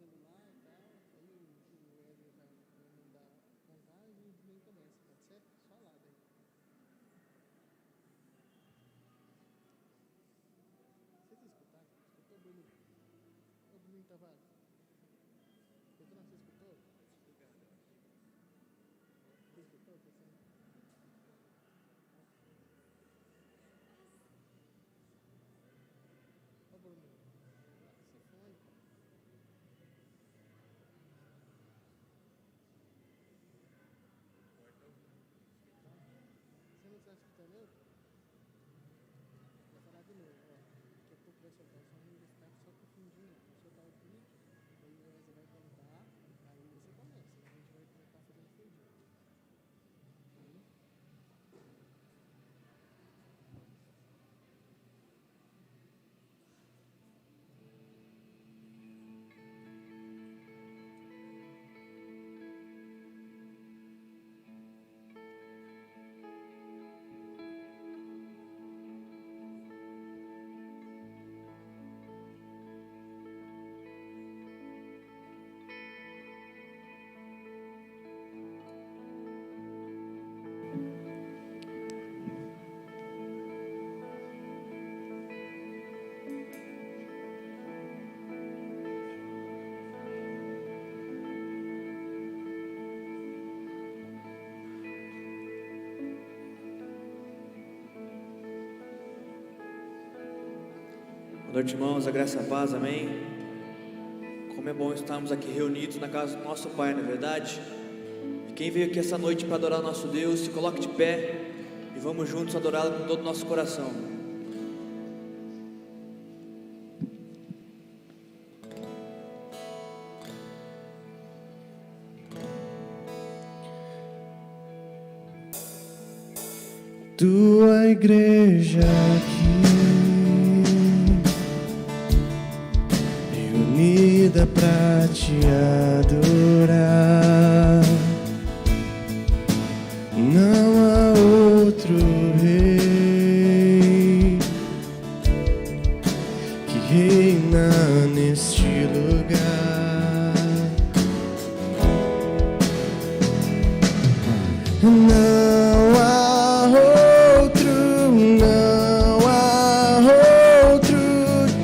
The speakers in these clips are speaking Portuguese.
celular e tal. Aí o Wesley vai mandar cantar e o Julinho começa, pode ser? Só lá daí. Vocês escutaram? Escutou, Bruno? Ô, Bruno Tavares? Escutou? Não, você escutou? Você escutou? Ô, Bruno, você foi? Você não está escutando eu? Vou falar de novo, ó. Daqui a pouco vai soltar o som e ele está só confundindo. Vou soltar o vídeo, aí o Wesley vai cantar, aí você começa. A gente vai tentar fazendo fudinho. Boa noite, irmãos, a graça e a paz, amém. Como é bom estarmos aqui reunidos na casa do nosso Pai, não é verdade? E quem veio aqui essa noite para adorar o nosso Deus, se coloque de pé e vamos juntos adorá-lo com todo o nosso coração. Tua igreja aqui reunida pra te adorar, não há outro rei que reina neste lugar. Não há outro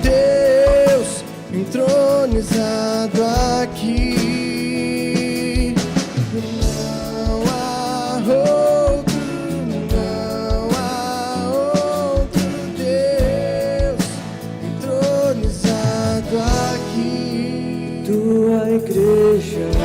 Deus entronizado aqui. Não há outro Deus entronizado aqui. Tua igreja aqui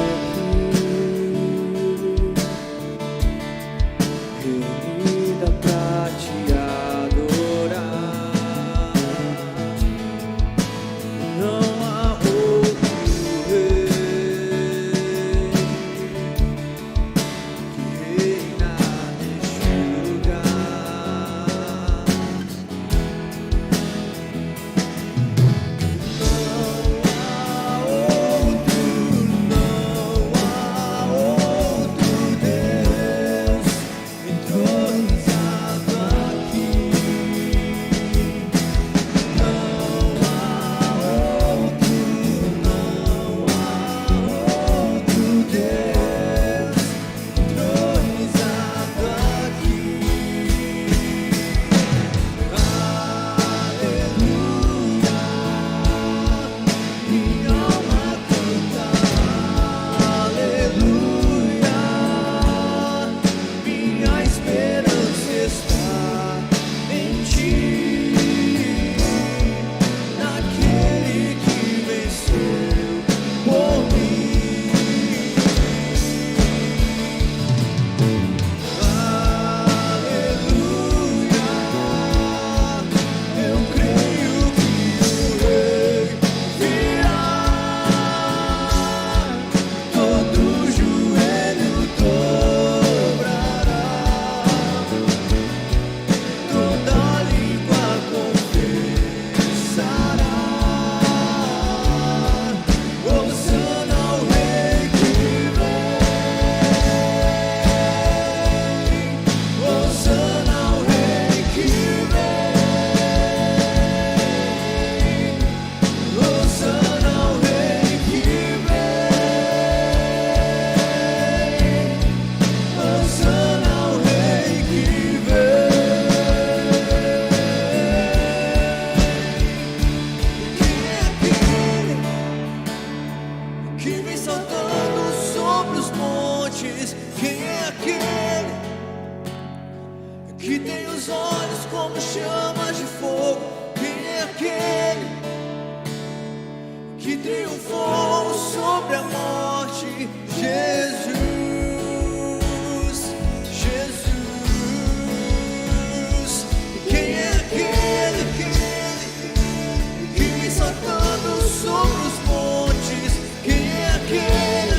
aquele que tem os olhos como chamas de fogo? Quem é aquele que triunfou sobre a morte? Jesus, Jesus. Quem é aquele que vem saltando sobre os montes? Quem é aquele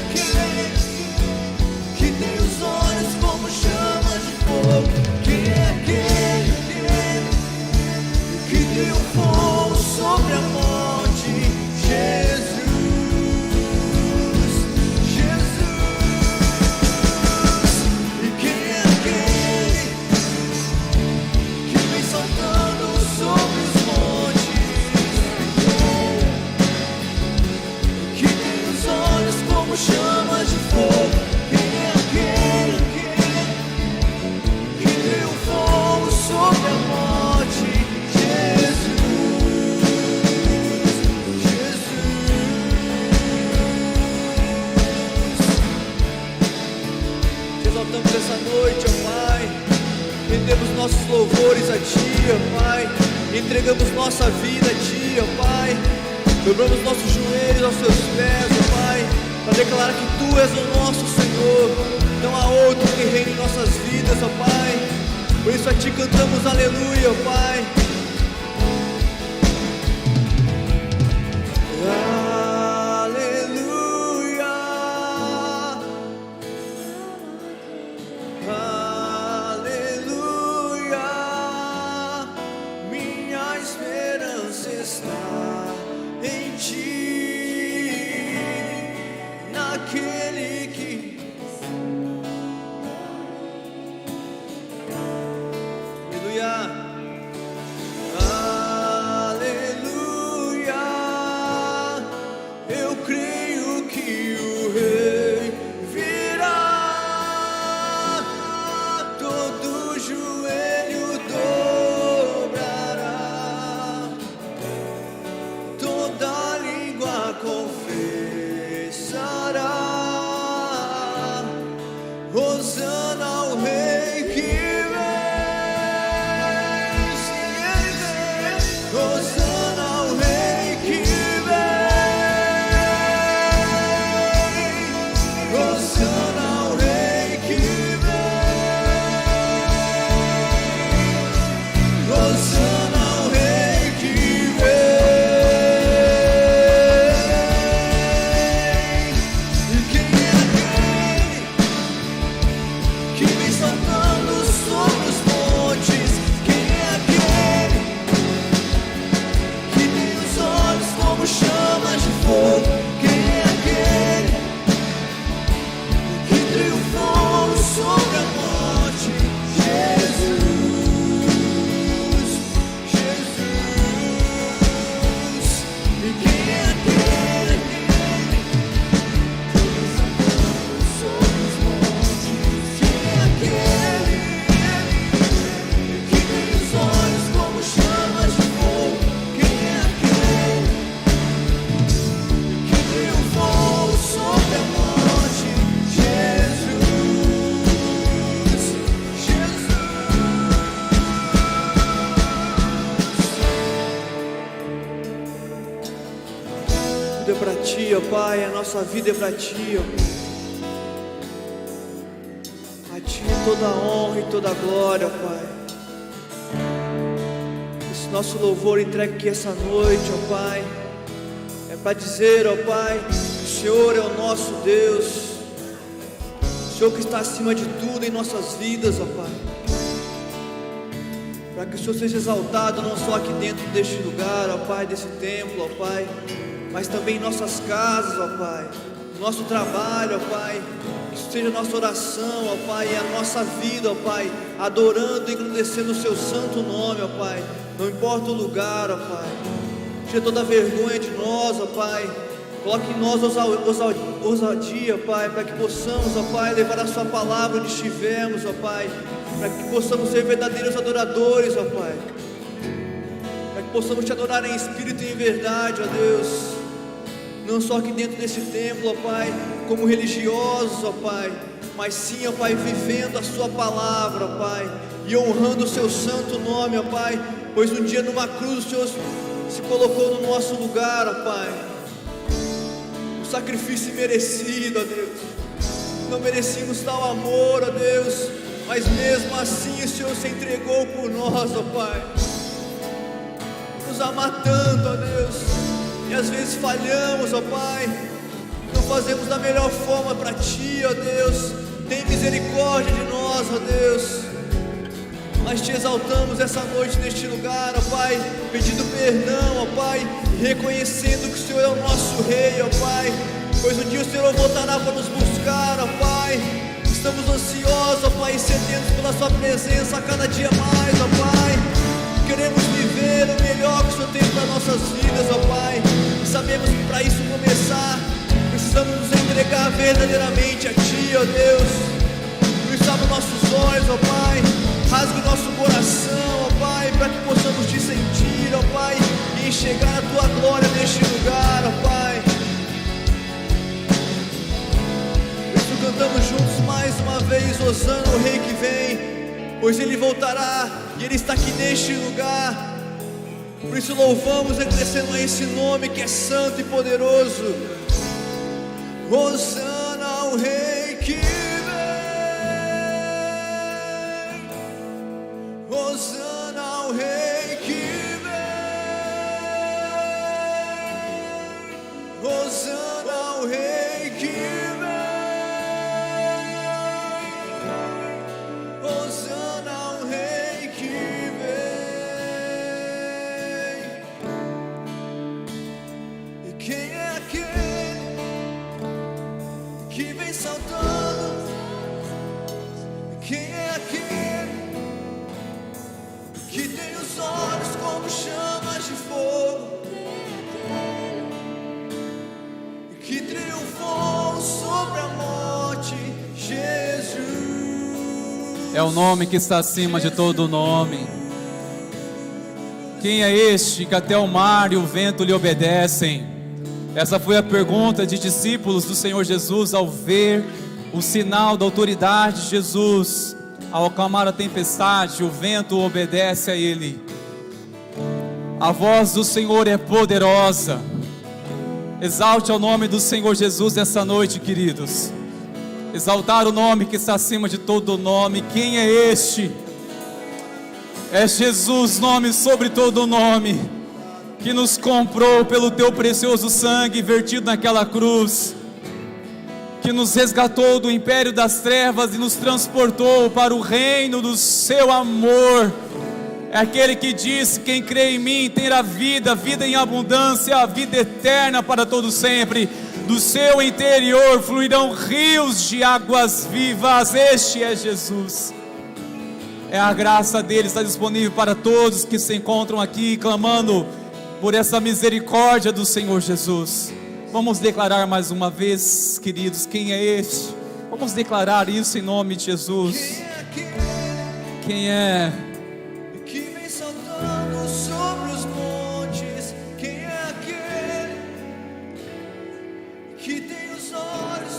que tem os olhos como chamas de fogo? Quem é aquele que triunfou sobre a morte? Jesus, Jesus. E quem é aquele que vem saltando sobre os montes? Que tem os olhos como chamas de fogo? Quem é aquele que triunfou sobre a morte? Jesus, Jesus. Te exaltamos essa noite, ó Pai. Rendemos nossos louvores a Ti, ó Pai. Entregamos nossa vida a Ti, ó Pai. Dobramos nossos joelhos aos Teus pés, ó Pai, para declarar que Tu és o nosso Senhor. Não há outro que reine em nossas vidas, ó Pai. Por isso a Ti cantamos aleluia, ó Pai. Aleluia, aleluia. Minha esperança está em Ti, naquele que aleluia, aleluia. Eu creio que o Rei virá, todo joelho dobrará, toda língua confessará. Hosana ao Rei que vem, se Ele vem. Hosana ao Rei que vem, Hosana ao Rei que vem, Hosana ao Rei que vem. E quem é aquele que vem saltando sobre os montes? Quem é aquele que tem os olhos como chamas de fogo? Quem é aquele que triunfou sobre a morte? Jesus, Jesus. E quem é aquele que vem saltando sobre os montes? Quem é aquele que tem os olhos como chamas de fogo? Quem é aquele que triunfou sobre a morte? Jesus, Jesus. Tudo é pra Ti, ó Pai, a nossa vida é pra Ti, ó. A Ti toda a honra e toda a glória, ó Pai. Esse nosso louvor entregue aqui essa noite, ó Pai, é para dizer, ó Pai, que o Senhor é o nosso Deus, o Senhor que está acima de tudo em nossas vidas, ó Pai. Para que o Senhor seja exaltado não só aqui dentro deste lugar, ó Pai, desse templo, ó Pai, mas também em nossas casas, ó Pai, no nosso trabalho, ó Pai. Que isso seja a nossa oração, ó Pai, e a nossa vida, ó Pai, adorando e engrandecendo o Seu santo nome, ó Pai. Não importa o lugar, ó Pai. Tira toda a vergonha de nós, ó Pai. Coloque em nós ousadia, Pai, para que possamos, ó Pai, levar a Sua palavra onde estivermos, ó Pai. Para que possamos ser verdadeiros adoradores, ó Pai. Para que possamos Te adorar em espírito e em verdade, ó Deus. Não só aqui dentro desse templo, ó Pai, como religiosos, ó Pai, mas sim, ó Pai, vivendo a sua palavra, ó Pai, e honrando o seu santo nome, ó Pai, pois um dia numa cruz o Senhor se colocou no nosso lugar, ó Pai, um sacrifício merecido, ó Deus. Não merecíamos tal amor, ó Deus, mas mesmo assim o Senhor se entregou por nós, ó Pai, nos amar tanto, ó Deus, e às vezes falhamos, ó Pai, não fazemos da melhor forma para Ti, ó Deus. Tem misericórdia de nós, ó Deus. Nós Te exaltamos essa noite neste lugar, ó Pai, pedindo perdão, ó Pai, e reconhecendo que o Senhor é o nosso Rei, ó Pai, pois um dia o Senhor voltará para nos buscar, ó Pai. Estamos ansiosos, ó Pai, e sedentos pela Sua presença a cada dia mais, ó Pai. Queremos viver o melhor que o Senhor tem para nossas vidas, ó Pai, e sabemos que para isso começar, precisamos nos entregar verdadeiramente a Ti, ó Deus. Por isso abre nossos olhos, ó Pai, rasgue nosso coração, ó Pai, para que possamos Te sentir, ó Pai, e enxergar a Tua glória neste lugar, ó Pai. Por isso cantamos juntos mais uma vez, Hosana o Rei que vem, pois Ele voltará e Ele está aqui neste lugar. Por isso louvamos e crescendo a esse nome que é santo e poderoso. Hosana ao Rei que vem, Hosana ao Rei que vem, Hosana ao Rei que vem, Hosana ao Rei que vem. E quem é aquele que vem saltando? Quem é aquele que tem os olhos como chamas de fogo, que triunfou sobre a morte? Jesus é o nome que está acima de todo nome. Quem é este que até o mar e o vento lhe obedecem? Essa foi a pergunta de discípulos do Senhor Jesus ao ver o sinal da autoridade de Jesus. Ao acalmar a tempestade, o vento obedece a Ele. A voz do Senhor é poderosa. Exalte o nome do Senhor Jesus essa noite, queridos. Exaltar o nome que está acima de todo nome. Quem é este? É Jesus, nome sobre todo nome, que nos comprou pelo Teu precioso sangue vertido naquela cruz, que nos resgatou do império das trevas e nos transportou para o reino do Seu amor. É aquele que disse: quem crê em mim terá vida, vida em abundância, a vida eterna para todo sempre. Do seu interior fluirão rios de águas vivas. Este é Jesus. É a graça dele, está disponível para todos que se encontram aqui clamando por essa misericórdia do Senhor Jesus. Vamos declarar mais uma vez, queridos, quem é este? Vamos declarar isso em nome de Jesus. Quem é? Que vem saltando sobre os montes? Quem é aquele que tem os olhos?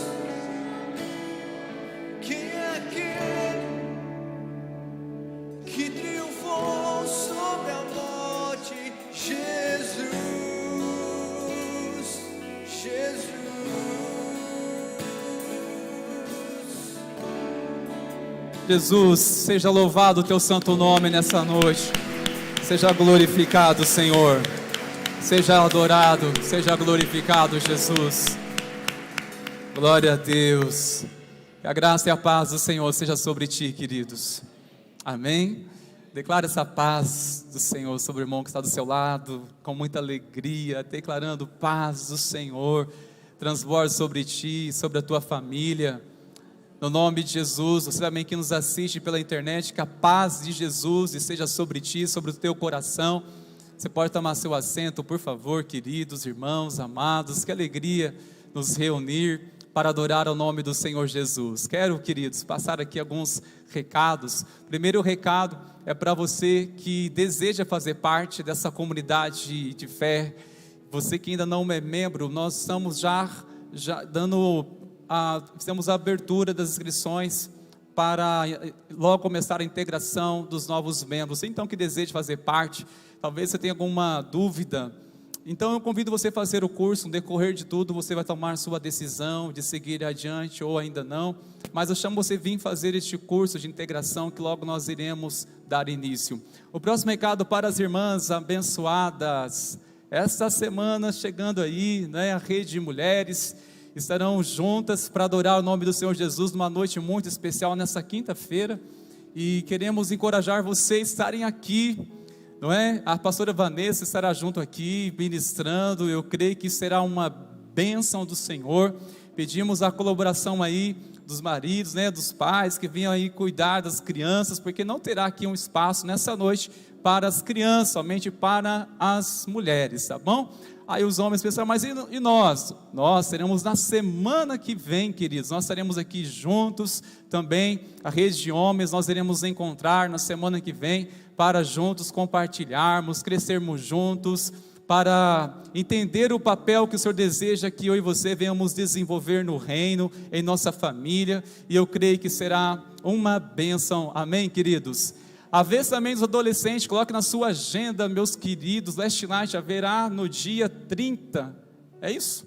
Quem é aquele que triunfou sobre a morte? Jesus, Jesus. Jesus, seja louvado o Teu santo nome nessa noite. Seja glorificado, Senhor. Seja adorado, seja glorificado, Jesus. Glória a Deus. Que a graça e a paz do Senhor seja sobre ti, queridos. Amém? Declara essa paz do Senhor sobre o irmão que está do seu lado, com muita alegria, declarando paz do Senhor, transborde sobre ti, sobre a tua família. No nome de Jesus, você também que nos assiste pela internet, que a paz de Jesus esteja sobre ti, sobre o teu coração. Você pode tomar seu assento, por favor, queridos irmãos, amados. Que alegria nos reunir para adorar o nome do Senhor Jesus. Quero, queridos, passar aqui alguns recados. Primeiro recado é para você que deseja fazer parte dessa comunidade de fé. Você que ainda não é membro, nós estamos já dando fizemos a abertura das inscrições para logo começar a integração dos novos membros. Então, que deseja fazer parte, talvez você tenha alguma dúvida, então eu convido você a fazer o curso. No decorrer de tudo você vai tomar sua decisão de seguir adiante ou ainda não, mas eu chamo você a vir fazer este curso de integração que logo nós iremos dar início. O próximo recado para as irmãs abençoadas, esta semana chegando aí, né, a rede de mulheres estarão juntas para adorar o nome do Senhor Jesus numa noite muito especial nessa quinta-feira, e queremos encorajar vocês a estarem aqui, não é? A pastora Vanessa estará junto aqui ministrando. Eu creio que será uma bênção do Senhor. Pedimos a colaboração aí dos maridos, né, dos pais que venham aí cuidar das crianças, porque não terá aqui um espaço nessa noite para as crianças, somente para as mulheres, tá bom? Aí os homens pensaram, mas e nós? Nós teremos na semana que vem, queridos, nós estaremos aqui juntos também, a rede de homens, nós iremos encontrar na semana que vem, para juntos compartilharmos, crescermos juntos, para entender o papel que o Senhor deseja que eu e você venhamos desenvolver no reino, em nossa família, e eu creio que será uma bênção, amém, queridos? A vez também dos adolescentes, coloque na sua agenda, meus queridos, Last Night haverá no dia 30, é isso?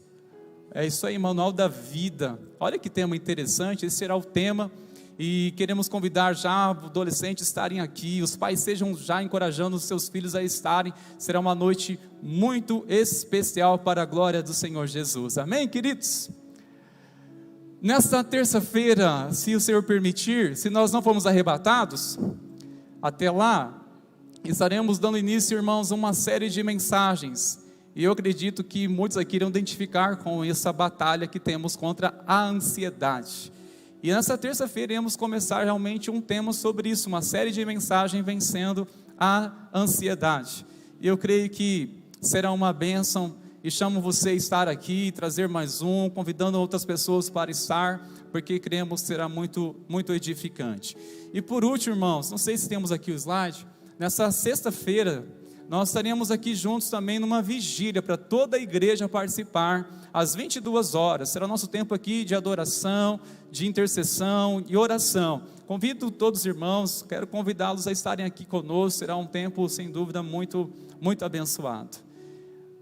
É isso aí, Manual da Vida. Olha que tema interessante, esse será o tema, e queremos convidar já os adolescentes a estarem aqui, os pais sejam já encorajando os seus filhos a estarem, será uma noite muito especial para a glória do Senhor Jesus, amém, queridos? Nesta terça-feira, se o Senhor permitir, se nós não formos arrebatados, até lá, estaremos dando início, irmãos, a uma série de mensagens, e eu acredito que muitos aqui irão identificar com essa batalha que temos contra a ansiedade, e nessa terça-feira iremos começar realmente um tema sobre isso, uma série de mensagens vencendo a ansiedade, e eu creio que será uma bênção, e chamo você a estar aqui, trazer mais um, convidando outras pessoas para estar, porque cremos que será muito, muito edificante. E por último, irmãos, não sei se temos aqui o slide, nessa sexta-feira, nós estaremos aqui juntos também numa vigília, para toda a igreja participar, às 22 horas, será o nosso tempo aqui de adoração, de intercessão e oração. Convido todos os irmãos, quero convidá-los a estarem aqui conosco, será um tempo, sem dúvida, muito, muito abençoado.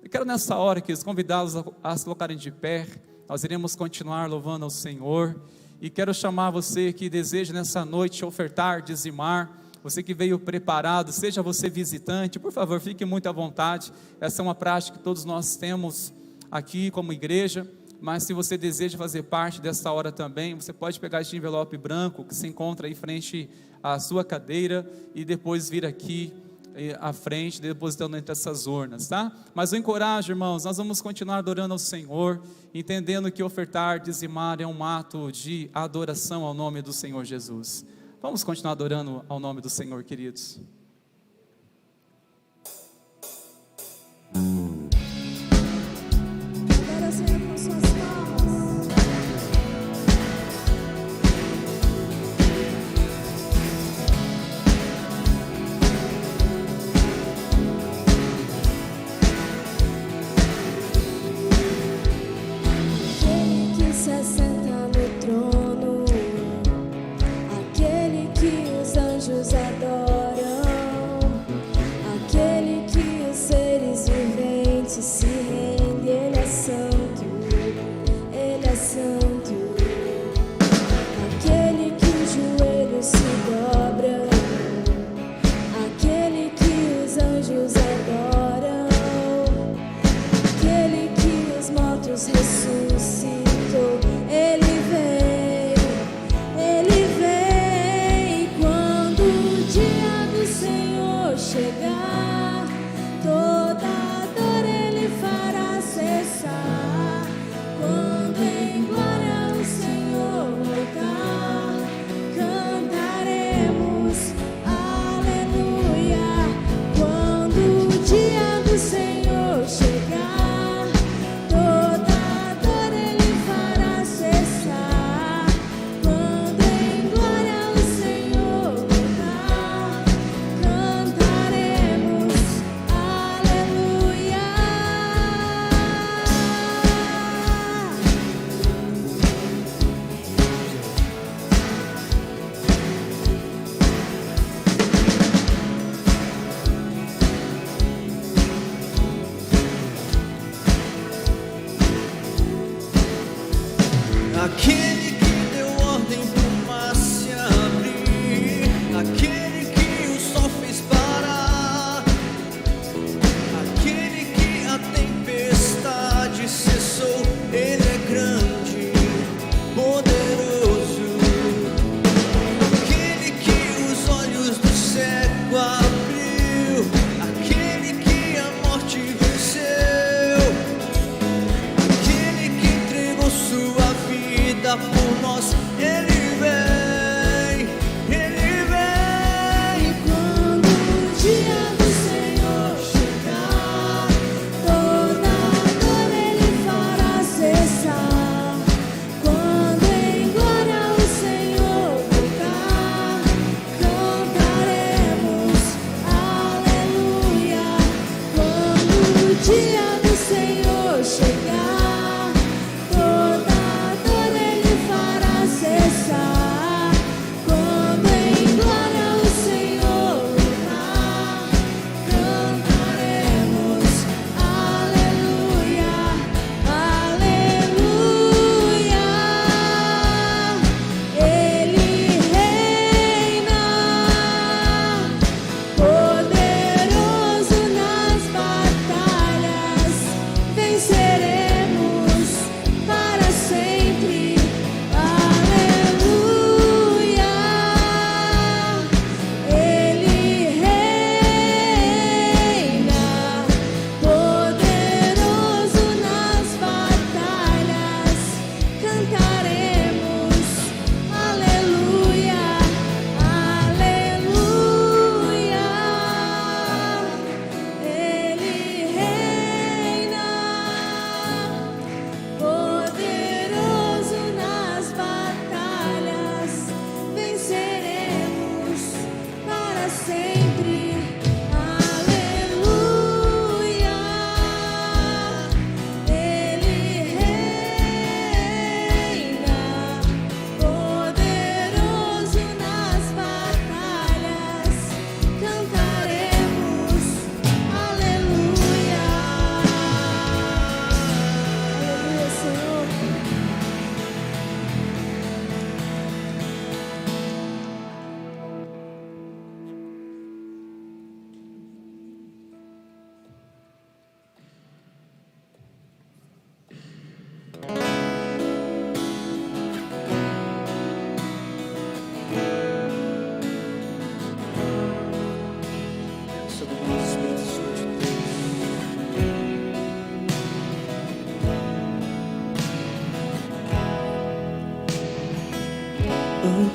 Eu quero nessa hora, queridos, convidá-los a se colocarem de pé, nós iremos continuar louvando ao Senhor, e quero chamar você que deseja nessa noite ofertar, dizimar, você que veio preparado, seja você visitante, por favor, fique muito à vontade, essa é uma prática que todos nós temos aqui como igreja, mas se você deseja fazer parte dessa hora também, você pode pegar este envelope branco, que se encontra aí frente à sua cadeira, e depois vir aqui à frente, depositando entre essas urnas, tá? Mas eu encorajo, irmãos, nós vamos continuar adorando ao Senhor, entendendo que ofertar, dizimar é um ato de adoração ao nome do Senhor Jesus. Vamos continuar adorando ao nome do Senhor, queridos. Adora o Senhor com suas mãos. Aquele que se assenta no trono, aquele que os anjos adoram.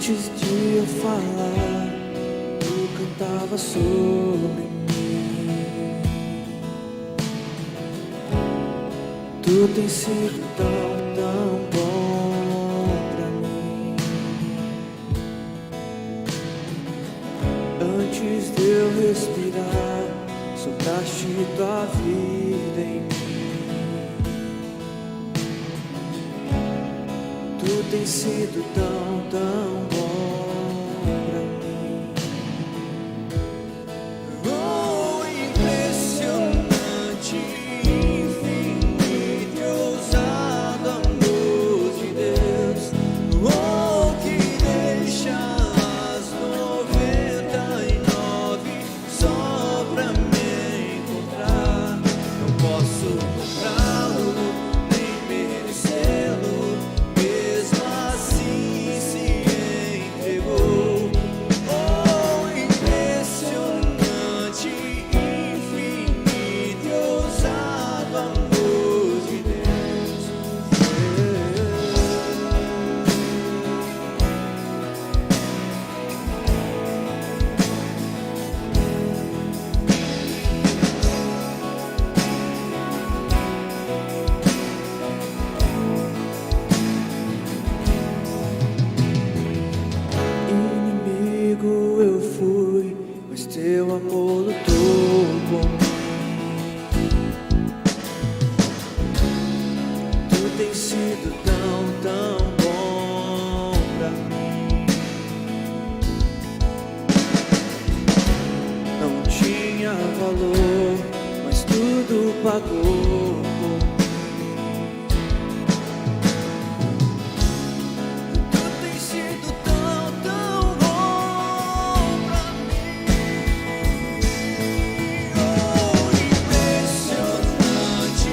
Antes de eu falar, tu cantava sobre mim. Tu tens sido tão, tão bom pra mim. Antes de eu respirar, sopraste tua vida em mim. Tu tens sido tão, tão bom pra mim. Oh, impressionante, infinito e ousado amor de Deus. Oh, que deixa as 99 só pra me encontrar. Não posso comprá-lo, nem merecê-lo. Mesmo assim se entregou. Oh, impressionante, infinito e ousado amor de Deus. Inimigo eu fui, mas teu amor lutou por mim. Tu tens sido tão, tão bom pra mim. Não tinha valor, mas tudo pagou por mim. Tu tens sido tão, tão bom pra mim. Oh, impressionante,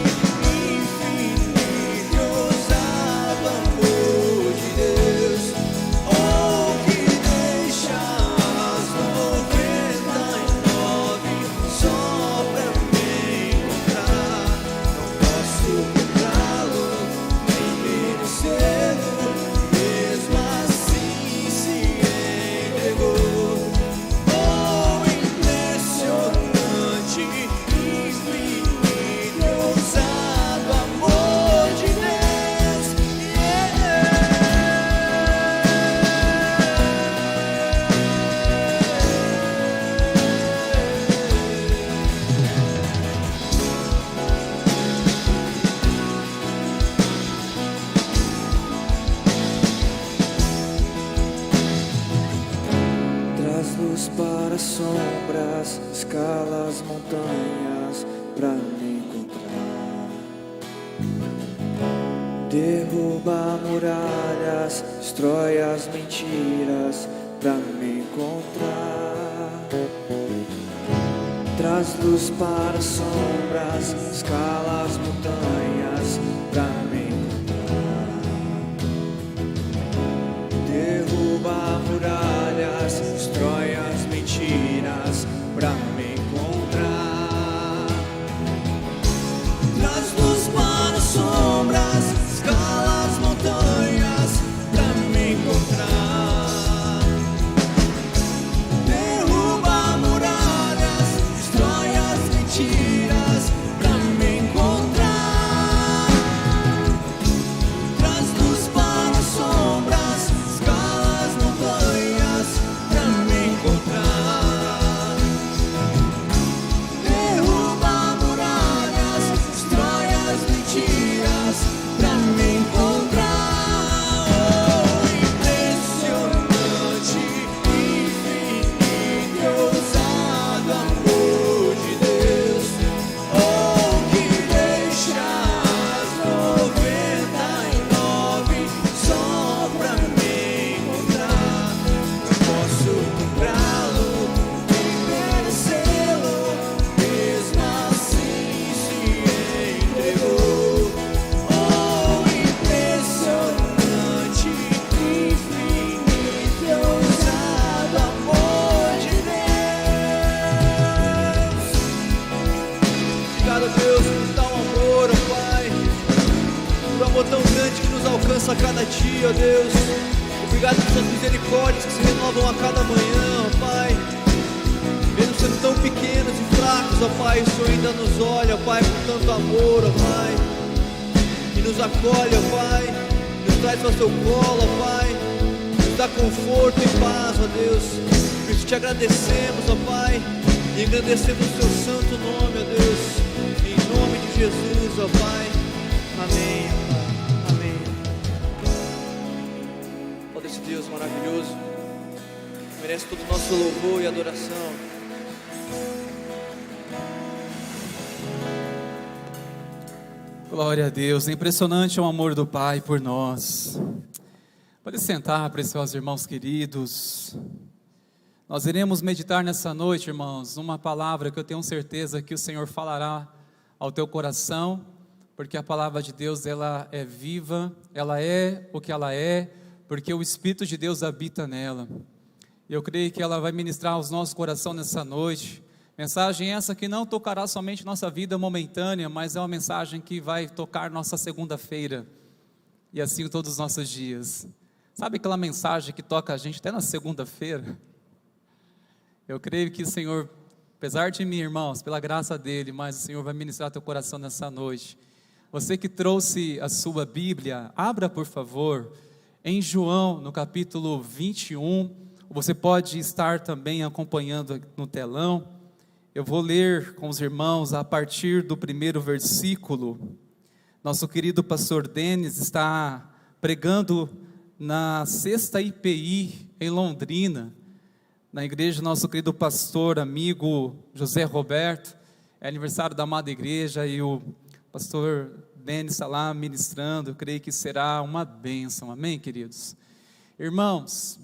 infinito e ousado amor de Deus. Oh, que deixa as 99 só pra me encontrar. Não posso comprá-lo, nem merecê-lo. Mesmo assim se entregou. Oh, impressionante, infinito e ousado amor de Deus. Traz luz para as sombras, escala as montanhas pra me encontrar. Derruba muralhas, destrói as mentiras pra me encontrar. Traz luz para as sombras, escala as montanhas pra me encontrar. Derruba muralhas, destrói as mentiras pra me encontrar. Traz luz para as sombras, escala as montanhas pra me encontrar. Derruba muralhas, destrói as mentiras pra me encontrar. Traz luz para as sombras, escala as montanhas pra me encontrar. Derruba muralhas, destrói as mentiras pra me encontrar. Oh, impressionante, infinito e ousado amor de Deus. Oh, que deixa as 99 só pra me encontrar. Não posso comprá-lo, nem merecê-lo. Mesmo assim se entregou. Oh, impressionante, infinito e ousado amor de Deus. Obrigado, Deus, por tal amor, ó Pai. Por amor tão grande que nos alcança a cada dia, ó Deus. Obrigado Obrigado por suas misericórdias que se renovam a cada manhã, ó Pai. Mesmo sendo tão pequenos e fracos, ó Pai, o Senhor ainda nos olha, ó Pai, com tanto amor, ó Pai, e nos acolhe, ó Pai, nos traz para o seu colo, ó Pai, nos dá conforto e paz, ó Deus. Por isso te agradecemos, ó Pai, e engrandecemos o seu santo nome, ó Deus, em nome de Jesus, ó Pai. Amém, ó Pai. Amém. Ó esse Deus maravilhoso, merece todo o nosso louvor e adoração. Glória a Deus, é impressionante o amor do Pai por nós. Pode sentar, preciosos irmãos queridos. Nós iremos meditar nessa noite, irmãos, numa palavra que eu tenho certeza que o Senhor falará ao teu coração, porque a palavra de Deus, ela é viva, ela é o que ela é, porque o Espírito de Deus habita nela. E eu creio que ela vai ministrar aos nossos corações nessa noite. Mensagem essa que não tocará somente nossa vida momentânea, mas é uma mensagem que vai tocar nossa segunda-feira, e assim todos os nossos dias. Sabe aquela mensagem que toca a gente até na segunda-feira? Eu creio que o Senhor, apesar de mim, irmãos, pela graça dEle, mas o Senhor vai ministrar teu coração nessa noite. Você que trouxe a sua Bíblia, abra por favor, em João, no capítulo 21, você pode estar também acompanhando no telão. Eu vou ler com os irmãos a partir do primeiro versículo. Nosso querido pastor Denis está pregando na 6ª IPI em Londrina, na igreja do nosso querido pastor, amigo José Roberto. É aniversário da amada igreja e o pastor Denis está lá ministrando. Eu creio que será uma bênção, amém, queridos? Irmãos,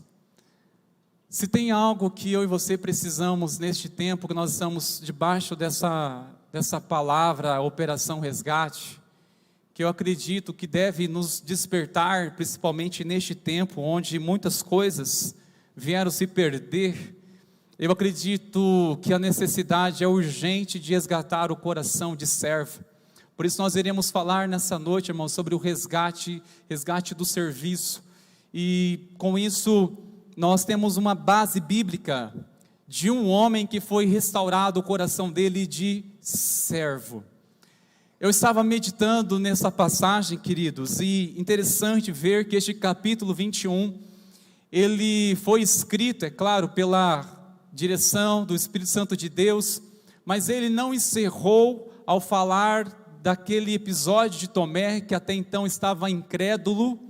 se tem algo que eu e você precisamos neste tempo que nós estamos debaixo dessa palavra, Operação Resgate, que eu acredito que deve nos despertar, principalmente neste tempo onde muitas coisas vieram se perder, eu acredito que a necessidade é urgente de resgatar o coração de servo. Por isso nós iremos falar nessa noite, irmãos, sobre o resgate do serviço, e com isso nós temos uma base bíblica de um homem que foi restaurado o coração dele de servo. Eu estava meditando nessa passagem, queridos, e interessante ver que este capítulo 21, ele foi escrito, é claro, pela direção do Espírito Santo de Deus, mas ele não encerrou ao falar daquele episódio de Tomé, que até então estava incrédulo,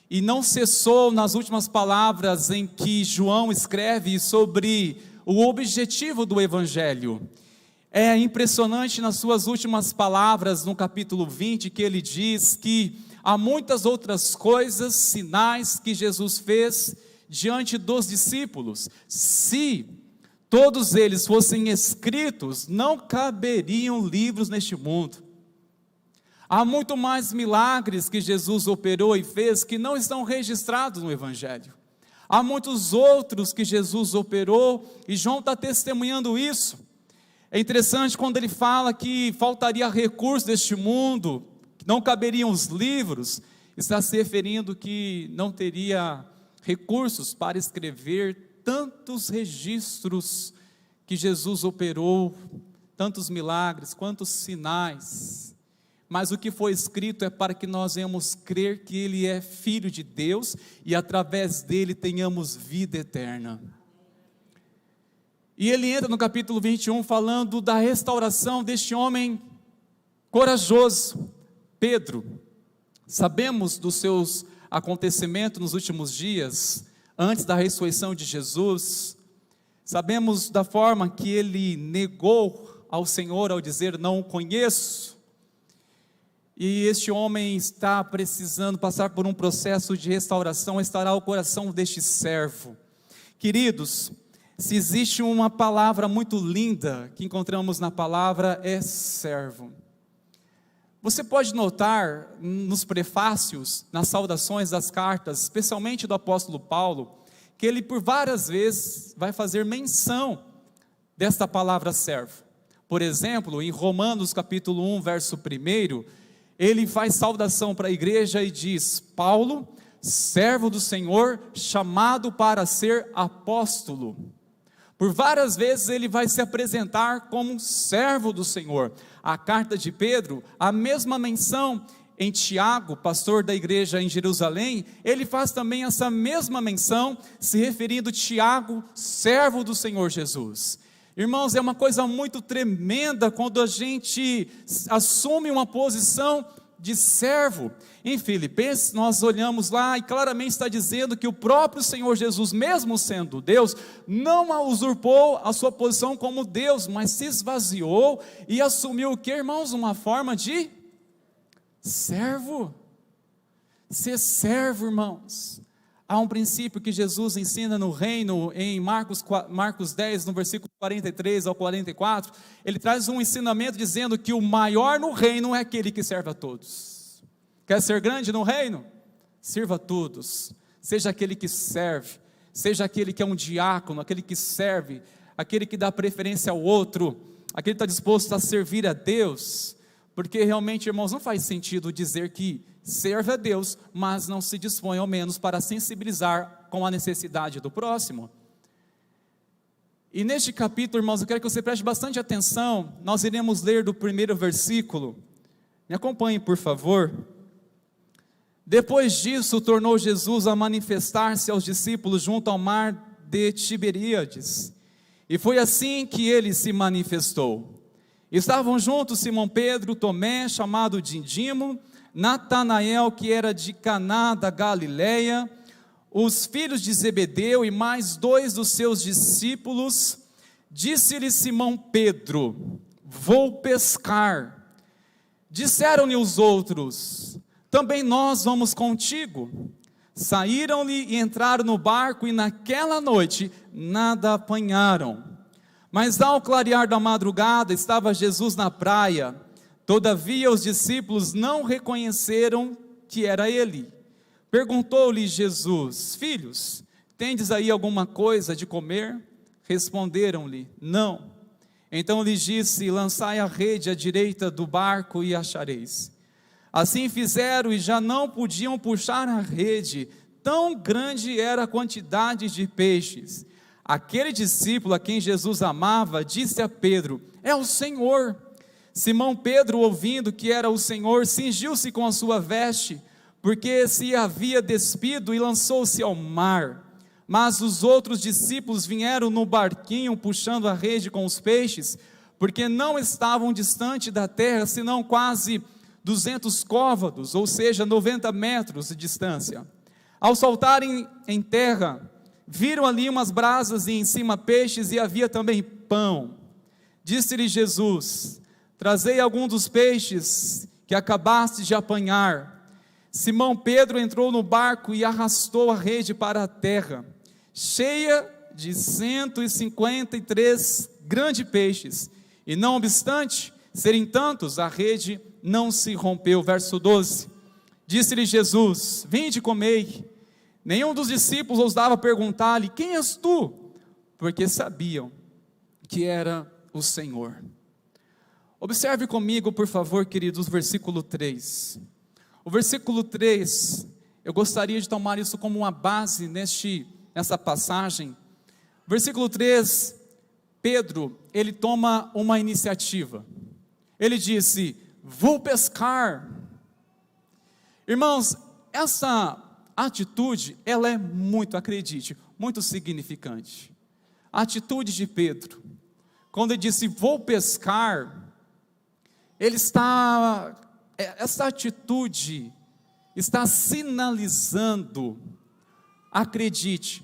e não cessou nas últimas palavras em que João escreve sobre o objetivo do Evangelho. É impressionante nas suas últimas palavras, no capítulo 20, que ele diz que há muitas outras coisas, sinais que Jesus fez diante dos discípulos. Se todos eles fossem escritos, não caberiam livros neste mundo. Há muito mais milagres que Jesus operou e fez que não estão registrados no Evangelho. Há muitos outros que Jesus operou e João está testemunhando isso. É interessante quando ele fala que faltaria recursos deste mundo, que não caberiam os livros, está se referindo que não teria recursos para escrever tantos registros que Jesus operou, tantos milagres, quantos sinais. Mas o que foi escrito é para que nós venhamos crer que Ele é Filho de Deus e através dele tenhamos vida eterna. E ele entra no capítulo 21 falando da restauração deste homem corajoso, Pedro. Sabemos dos seus acontecimentos nos últimos dias, antes da ressurreição de Jesus. Sabemos da forma que ele negou ao Senhor ao dizer não o conheço. E este homem está precisando passar por um processo de restauração, restaurar o coração deste servo. Queridos, se existe uma palavra muito linda que encontramos na palavra, é servo. Você pode notar nos prefácios, nas saudações das cartas, especialmente do apóstolo Paulo, que ele por várias vezes vai fazer menção desta palavra servo. Por exemplo, em Romanos capítulo 1, verso 1, ele faz saudação para a igreja e diz: Paulo, servo do Senhor, chamado para ser apóstolo. Por várias vezes ele vai se apresentar como servo do Senhor. A carta de Pedro, a mesma menção em Tiago, pastor da igreja em Jerusalém, ele faz também essa mesma menção, se referindo a Tiago, servo do Senhor Jesus. Irmãos, é uma coisa muito tremenda quando a gente assume uma posição de servo. Em Filipenses nós olhamos lá e claramente está dizendo que o próprio Senhor Jesus, mesmo sendo Deus, não usurpou a sua posição como Deus, mas se esvaziou e assumiu o que, irmãos? Uma forma de servo. Ser servo, irmãos. Há um princípio que Jesus ensina no reino, em Marcos 10, no versículo 43 ao 44, ele traz um ensinamento dizendo que o maior no reino é aquele que serve a todos. Quer ser grande no reino? Sirva a todos, seja aquele que serve, seja aquele que é um diácono, aquele que serve, aquele que dá preferência ao outro, aquele que está disposto a servir a Deus, porque realmente, irmãos, não faz sentido dizer que serve a Deus, mas não se dispõe ao menos para sensibilizar com a necessidade do próximo. E neste capítulo, irmãos, eu quero que você preste bastante atenção. Nós iremos ler do primeiro versículo. Me acompanhe, por favor. Depois disso, tornou Jesus a manifestar-se aos discípulos junto ao mar de Tiberíades, e foi assim que ele se manifestou. Estavam juntos Simão Pedro, Tomé, chamado Dídimo, Natanael, que era de Caná da Galileia, os filhos de Zebedeu e mais 2 dos seus discípulos. Disse-lhe Simão Pedro: vou pescar. Disseram-lhe os outros: também nós vamos contigo. Saíram-lhe e entraram no barco, e naquela noite nada apanharam. Mas ao clarear da madrugada estava Jesus na praia. Todavia os discípulos não reconheceram que era ele. Perguntou-lhe Jesus: filhos, tendes aí alguma coisa de comer? Responderam-lhe: não. Então lhes disse: lançai a rede à direita do barco e achareis. Assim fizeram e já não podiam puxar a rede, tão grande era a quantidade de peixes. Aquele discípulo a quem Jesus amava disse a Pedro: é o Senhor. Simão Pedro, ouvindo que era o Senhor, cingiu-se com a sua veste, porque se havia despido, e lançou-se ao mar. Mas os outros discípulos vieram no barquinho, puxando a rede com os peixes, porque não estavam distante da terra, senão quase 200 côvados, ou seja, 90 metros de distância. Ao saltarem em terra, viram ali umas brasas e em cima peixes, e havia também pão. Disse-lhe Jesus: trazei algum dos peixes que acabastes de apanhar. Simão Pedro entrou no barco e arrastou a rede para a terra, cheia de 153 grandes peixes, e não obstante serem tantos, a rede não se rompeu. Verso 12, disse-lhe Jesus: vinde, comei. Nenhum dos discípulos ousava perguntar-lhe: quem és tu? Porque sabiam que era o Senhor. Observe comigo, por favor, queridos, o versículo 3. O versículo 3, eu gostaria de tomar isso como uma base nessa passagem. Versículo 3, Pedro, ele toma uma iniciativa. Ele disse: vou pescar. Irmãos, essa atitude, ela é muito, acredite, muito significante. A atitude de Pedro, quando ele disse vou pescar, essa atitude está sinalizando, acredite,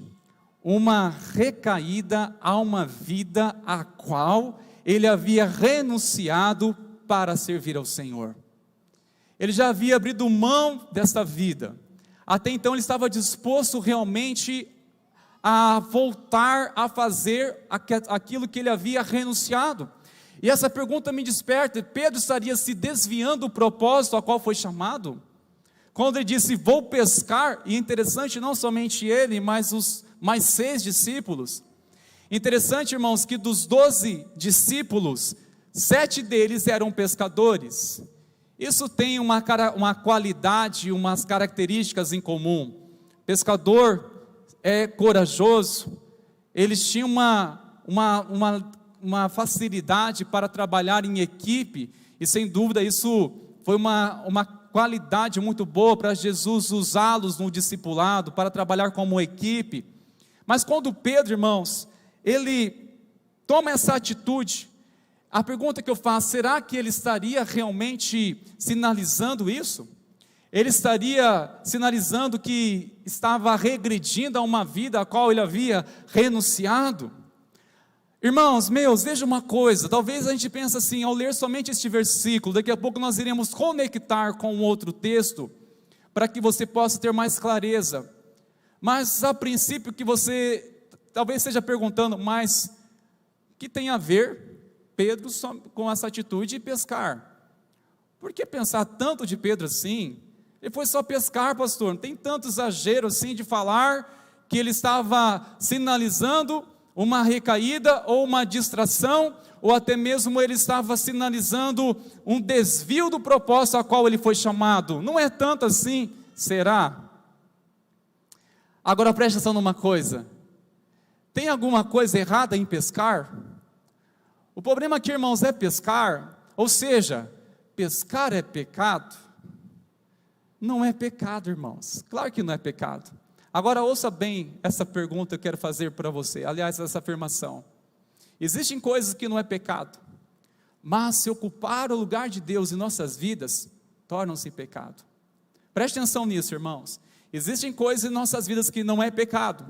uma recaída a uma vida a qual ele havia renunciado para servir ao Senhor. Ele já havia abrido mão dessa vida. Até então ele estava disposto realmente a voltar a fazer aquilo que ele havia renunciado. E essa pergunta me desperta: Pedro estaria se desviando do propósito ao qual foi chamado? Quando ele disse vou pescar, e interessante, não somente ele, mas os mais 6 discípulos. Interessante, irmãos, que dos 12 discípulos, 7 deles eram pescadores. Isso tem uma qualidade, umas características em comum. pescador é corajoso, eles tinham uma facilidade para trabalhar em equipe, e sem dúvida isso foi uma qualidade muito boa para Jesus usá-los no discipulado, para trabalhar como equipe. Mas quando Pedro, irmãos, ele toma essa atitude, a pergunta que eu faço, será que ele estaria realmente sinalizando isso? Ele estaria sinalizando que estava regredindo a uma vida a qual ele havia renunciado? Irmãos meus, veja uma coisa, talvez a gente pense assim, ao ler somente este versículo, daqui a pouco nós iremos conectar com outro texto, para que você possa ter mais clareza. Mas a princípio que você talvez esteja perguntando, mas o que tem a ver Pedro com essa atitude de pescar? Por que pensar tanto de Pedro assim? Ele foi só pescar, pastor, não tem tanto exagero assim de falar que ele estava sinalizando uma recaída ou uma distração, ou até mesmo ele estava sinalizando um desvio do propósito a qual ele foi chamado. Não é tanto assim, será? Agora preste atenção numa coisa, tem alguma coisa errada em pescar? O problema aqui, irmãos, é pescar, ou seja, pescar é pecado? Não é pecado, irmãos, claro que não é pecado. Agora ouça bem essa pergunta que eu quero fazer para você, aliás, essa afirmação. Existem coisas que não é pecado, mas se ocupar o lugar de Deus em nossas vidas, tornam-se pecado. Preste atenção nisso, irmãos. Existem coisas em nossas vidas que não é pecado,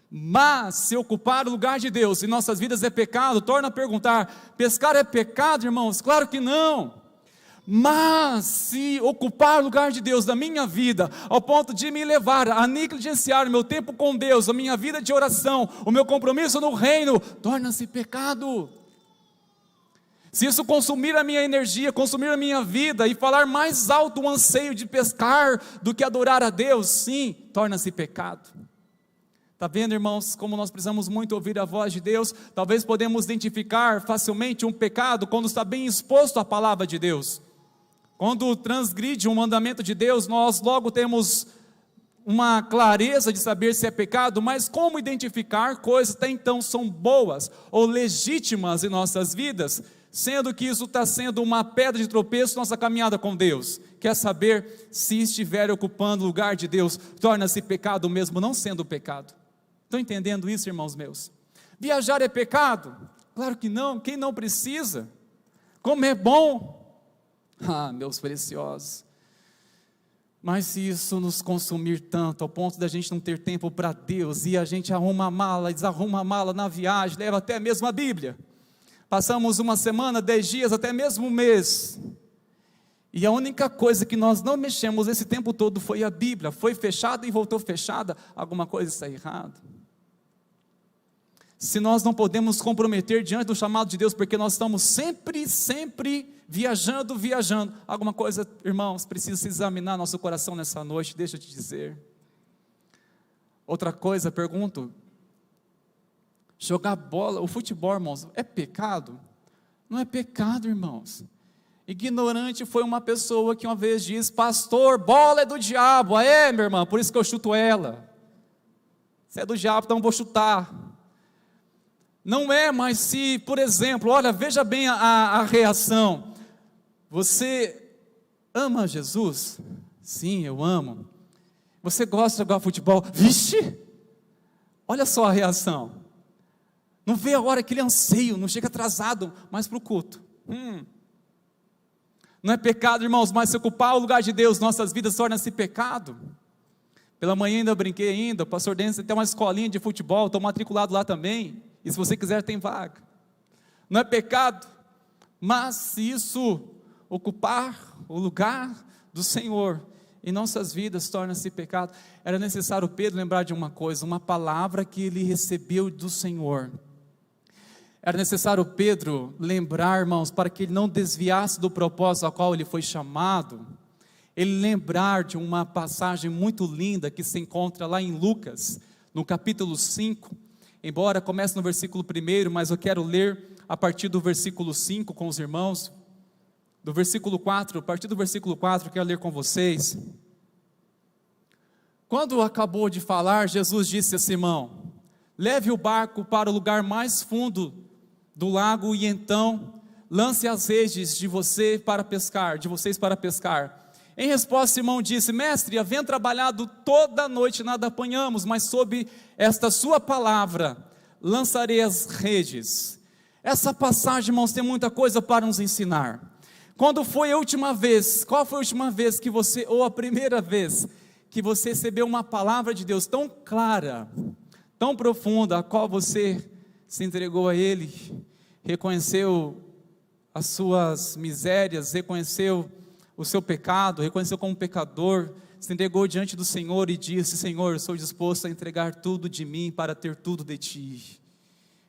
mas se ocupar o lugar de Deus em nossas vidas é pecado. Torna a perguntar, pescar é pecado, irmãos? Claro que não. Mas se ocupar o lugar de Deus na minha vida, ao ponto de me levar a negligenciar o meu tempo com Deus, a minha vida de oração, o meu compromisso no reino, torna-se pecado. Se isso consumir a minha energia, consumir a minha vida, e falar mais alto o anseio de pescar do que adorar a Deus, sim, torna-se pecado. Está vendo, irmãos, como nós precisamos muito ouvir a voz de Deus? Talvez podemos identificar facilmente um pecado quando está bem exposto à palavra de Deus. Quando transgride um mandamento de Deus, nós logo temos uma clareza de saber se é pecado, mas como identificar coisas que até então são boas ou legítimas em nossas vidas, sendo que isso está sendo uma pedra de tropeço na nossa caminhada com Deus? Quer saber se estiver ocupando o lugar de Deus, torna-se pecado mesmo não sendo pecado. Estão entendendo isso, irmãos meus? Viajar é pecado? Claro que não, quem não precisa? Como é bom! Ah, meus preciosos, mas se isso nos consumir tanto, ao ponto da gente não ter tempo para Deus, e a gente arruma a mala, desarruma a mala na viagem, leva até mesmo a Bíblia, passamos uma semana, 10 dias, até mesmo um mês, e a única coisa que nós não mexemos esse tempo todo foi a Bíblia, foi fechada e voltou fechada, alguma coisa está errada. Se nós não podemos comprometer diante do chamado de Deus, porque nós estamos sempre viajando, alguma coisa, irmãos, precisa se examinar nosso coração nessa noite, deixa eu te dizer. Outra coisa, pergunto, jogar bola, o futebol, irmãos, é pecado? Não é pecado, irmãos. Ignorante foi uma pessoa que uma vez disse, pastor, bola é do diabo. É, minha irmã, por isso que eu chuto ela. Se é do diabo, então vou chutar. Não é, mas se, por exemplo, olha, veja bem a reação. Você ama Jesus? Sim, eu amo. Você gosta de jogar futebol? Vixe! Olha só a reação. Não vê a hora aquele anseio, não chega atrasado, mas para o culto. Não é pecado, irmãos, mas se ocupar o lugar de Deus, nossas vidas tornam-se pecado. Pela manhã ainda brinquei ainda, o pastor Denis tem uma escolinha de futebol, estou matriculado lá também. E se você quiser tem vaga. Não é pecado, mas se isso ocupar o lugar do Senhor em nossas vidas, torna-se pecado. Era necessário Pedro lembrar de uma coisa, uma palavra que ele recebeu do Senhor. Era necessário Pedro lembrar, irmãos, para que ele não desviasse do propósito ao qual ele foi chamado, ele lembrar de uma passagem muito linda que se encontra lá em Lucas, no capítulo 5, embora comece no versículo 1, mas eu quero ler a partir do versículo 5 com os irmãos, do versículo 4, a partir do versículo 4 eu quero ler com vocês. Quando acabou de falar, Jesus disse a Simão: leve o barco para o lugar mais fundo do lago e então lance as redes de vocês para pescar. Em resposta, Simão disse: mestre, havendo trabalhado toda a noite, nada apanhamos, mas sob esta sua palavra lançarei as redes. Essa passagem, irmãos, tem muita coisa para nos ensinar. Qual foi a última vez que você, ou a primeira vez, que você recebeu uma palavra de Deus tão clara, tão profunda, a qual você se entregou a Ele, reconheceu as suas misérias, reconheceu o seu pecado, reconheceu como pecador, se entregou diante do Senhor e disse: Senhor, eu sou disposto a entregar tudo de mim para ter tudo de Ti.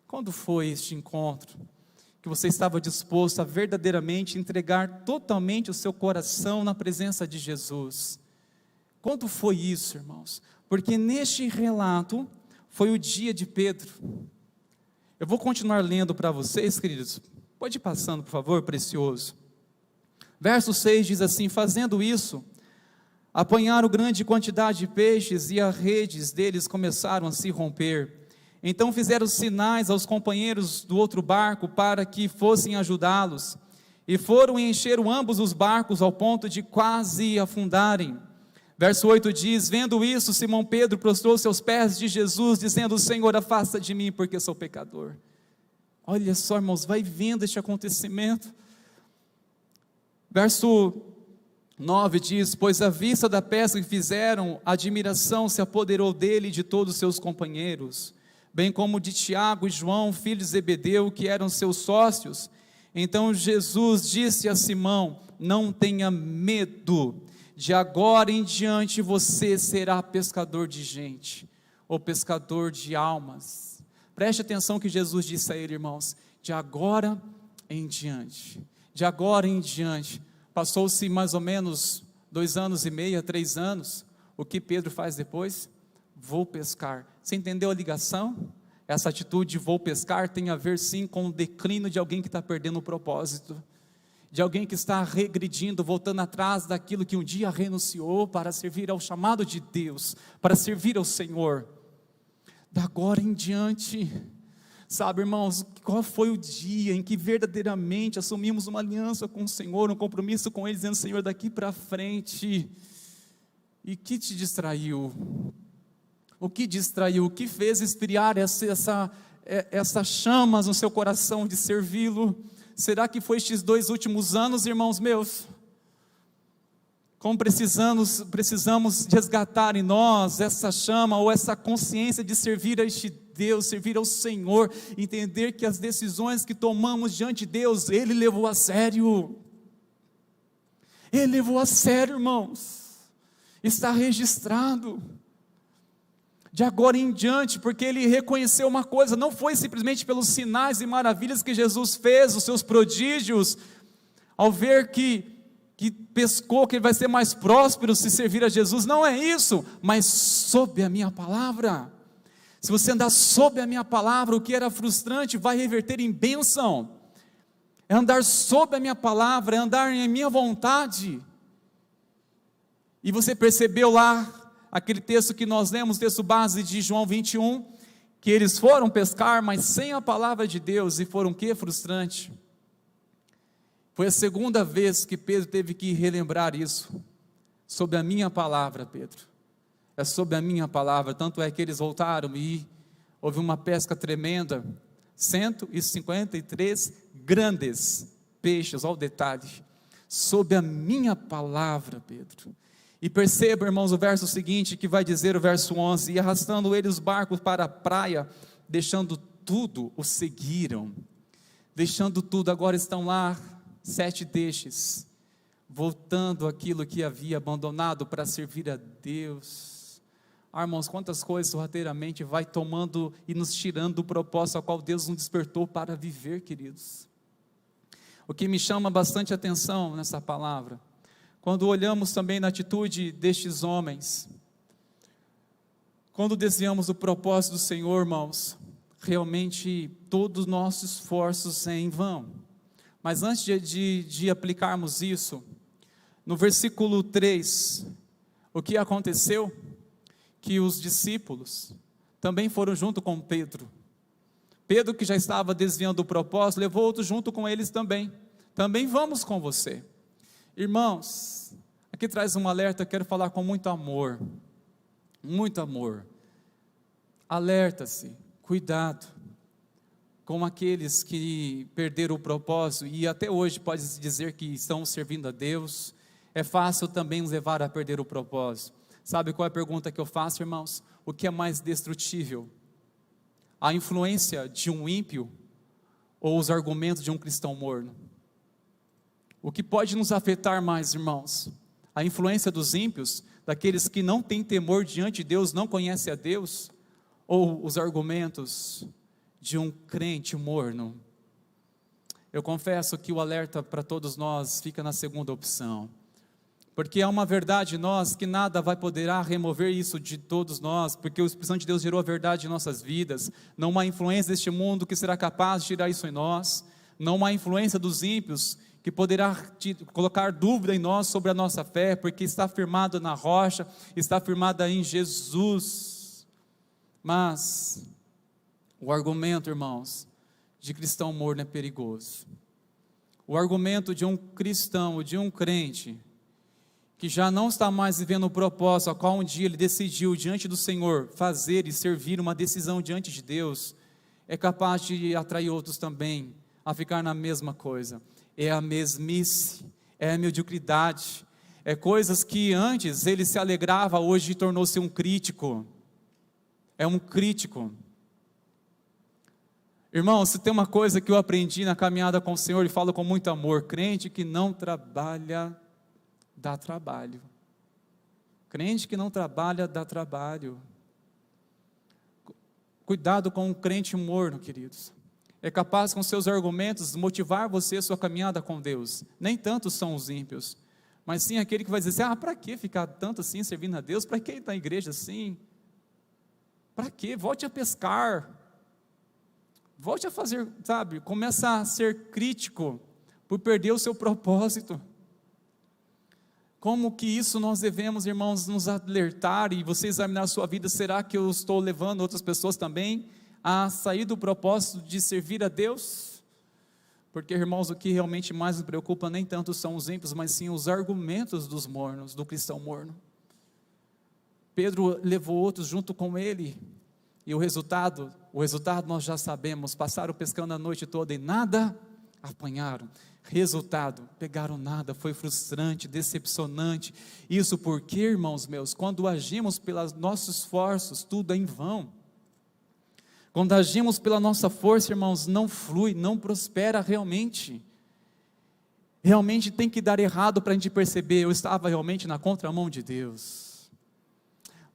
Quando foi este encontro que você estava disposto a verdadeiramente entregar totalmente o seu coração na presença de Jesus? Quando foi isso, irmãos? Porque neste relato foi o dia de Pedro. Eu vou continuar lendo para vocês, queridos. Pode ir passando, por favor, precioso. Verso 6 diz assim: fazendo isso, apanharam grande quantidade de peixes e as redes deles começaram a se romper. Então fizeram sinais aos companheiros do outro barco para que fossem ajudá-los, e foram e encheram ambos os barcos ao ponto de quase afundarem. Verso 8 diz: vendo isso, Simão Pedro prostrou-se aos pés de Jesus, dizendo: Senhor, afasta de mim, porque sou pecador. Olha só, irmãos, vai vendo este acontecimento. Verso 9 diz: pois à vista da pesca que fizeram, a admiração se apoderou dele e de todos os seus companheiros, bem como de Tiago e João, filhos de Zebedeu, que eram seus sócios. Então Jesus disse a Simão: não tenha medo, de agora em diante você será pescador de gente, ou pescador de almas. Preste atenção que Jesus disse a ele, irmãos: de agora em diante. De agora em diante. Passou-se mais ou menos 2 anos e meio, 3 anos. O que Pedro faz depois? Vou pescar. Você entendeu a ligação? Essa atitude de vou pescar tem a ver sim com o declínio de alguém que está perdendo o propósito, de alguém que está regredindo, voltando atrás daquilo que um dia renunciou para servir ao chamado de Deus, para servir ao Senhor. Da agora em diante, sabe, irmãos, qual foi o dia em que verdadeiramente assumimos uma aliança com o Senhor, um compromisso com Ele, dizendo: Senhor, daqui para frente. E que te distraiu? O que distraiu? O que fez esfriar essas chamas no seu coração de servi-lo? Será que foi estes 2 últimos anos, irmãos meus? Como precisamos resgatar em nós essa chama, ou essa consciência de servir a este Deus, servir ao Senhor, entender que as decisões que tomamos diante de Deus, Ele levou a sério. Ele levou a sério, irmãos. Está registrado. De agora em diante, porque ele reconheceu uma coisa: não foi simplesmente pelos sinais e maravilhas que Jesus fez, os seus prodígios, ao ver que pescou, que ele vai ser mais próspero se servir a Jesus. Não é isso, mas sob a minha palavra. Se você andar sob a minha palavra, o que era frustrante vai reverter em bênção. É andar sob a minha palavra, é andar em minha vontade. E você percebeu lá, aquele texto que nós lemos, texto base de João 21, que eles foram pescar, mas sem a palavra de Deus, e foram o que? Frustrante. Foi a segunda vez que Pedro teve que relembrar isso. Sob a minha palavra, Pedro. É sob a minha palavra. Tanto é que eles voltaram e houve uma pesca tremenda. 153 grandes peixes, olha o detalhe. Sob a minha palavra, Pedro. E perceba, irmãos, o verso seguinte, que vai dizer o verso 11: e arrastando ele os barcos para a praia, deixando tudo, o seguiram. Deixando tudo, agora estão lá 7 deixes, voltando aquilo que havia abandonado para servir a Deus. Irmãos, quantas coisas sorrateiramente vai tomando e nos tirando do propósito ao qual Deus nos despertou para viver, queridos. O que me chama bastante atenção nessa palavra, quando olhamos também na atitude destes homens, quando desviamos do propósito do Senhor, irmãos, realmente todos os nossos esforços é em vão. Mas antes de aplicarmos isso, no versículo 3, o que aconteceu? que os discípulos também foram junto com Pedro. Pedro, que já estava desviando do propósito, levou outros junto com eles também. Também vamos com você. Irmãos, aqui traz um alerta, eu quero falar com muito amor. Muito amor. Alerta-se, cuidado com aqueles que perderam o propósito e até hoje pode-se dizer que estão servindo a Deus. É fácil também nos levar a perder o propósito. Sabe qual é a pergunta que eu faço, irmãos? O que é mais destrutível? A influência de um ímpio ou os argumentos de um cristão morno? O que pode nos afetar mais, irmãos? A influência dos ímpios, daqueles que não têm temor diante de Deus, não conhecem a Deus, ou os argumentos de um crente morno? Eu confesso que o alerta para todos nós fica na segunda opção, porque é uma verdade em nós que nada vai poderá remover isso de todos nós, porque o Espírito Santo de Deus gerou a verdade em nossas vidas. Não há influência deste mundo que será capaz de tirar isso em nós, não há influência dos ímpios que poderá colocar dúvida em nós sobre a nossa fé, porque está firmada na rocha, está firmada em Jesus. Mas o argumento, irmãos, de cristão morno é perigoso. O argumento de um cristão, de um crente, que já não está mais vivendo o propósito a qual um dia ele decidiu diante do Senhor fazer e servir uma decisão diante de Deus, é capaz de atrair outros também a ficar na mesma coisa. É a mesmice, é a mediocridade, é coisas que antes ele se alegrava, hoje tornou-se um crítico. É um crítico. Irmão, se tem uma coisa que eu aprendi na caminhada com o Senhor e falo com muito amor: crente que não trabalha, dá trabalho. Crente que não trabalha, dá trabalho. Cuidado com um crente morno, queridos. É capaz com seus argumentos motivar você a sua caminhada com Deus. Nem tanto são os ímpios, mas sim aquele que vai dizer assim: para que ficar tanto assim servindo a Deus? Para que ir na igreja assim? Para que? Volte a pescar. Volte a fazer, sabe? Começa a ser crítico por perder o seu propósito. Como que isso nós devemos, irmãos, nos alertar e você examinar a sua vida? Será que eu estou levando outras pessoas também a sair do propósito de servir a Deus? Porque, irmãos, o que realmente mais nos preocupa nem tanto são os ímpios, mas sim os argumentos dos mornos, do cristão morno. Pedro levou outros junto com ele, e o resultado nós já sabemos: passaram pescando a noite toda e nada apanharam. Resultado, pegaram nada. Foi frustrante, decepcionante. Isso porque, irmãos meus, quando agimos pelos nossos esforços, tudo é em vão. Quando agimos pela nossa força, irmãos, não flui, não prospera realmente. Realmente tem que dar errado para a gente perceber: eu estava realmente na contramão de Deus.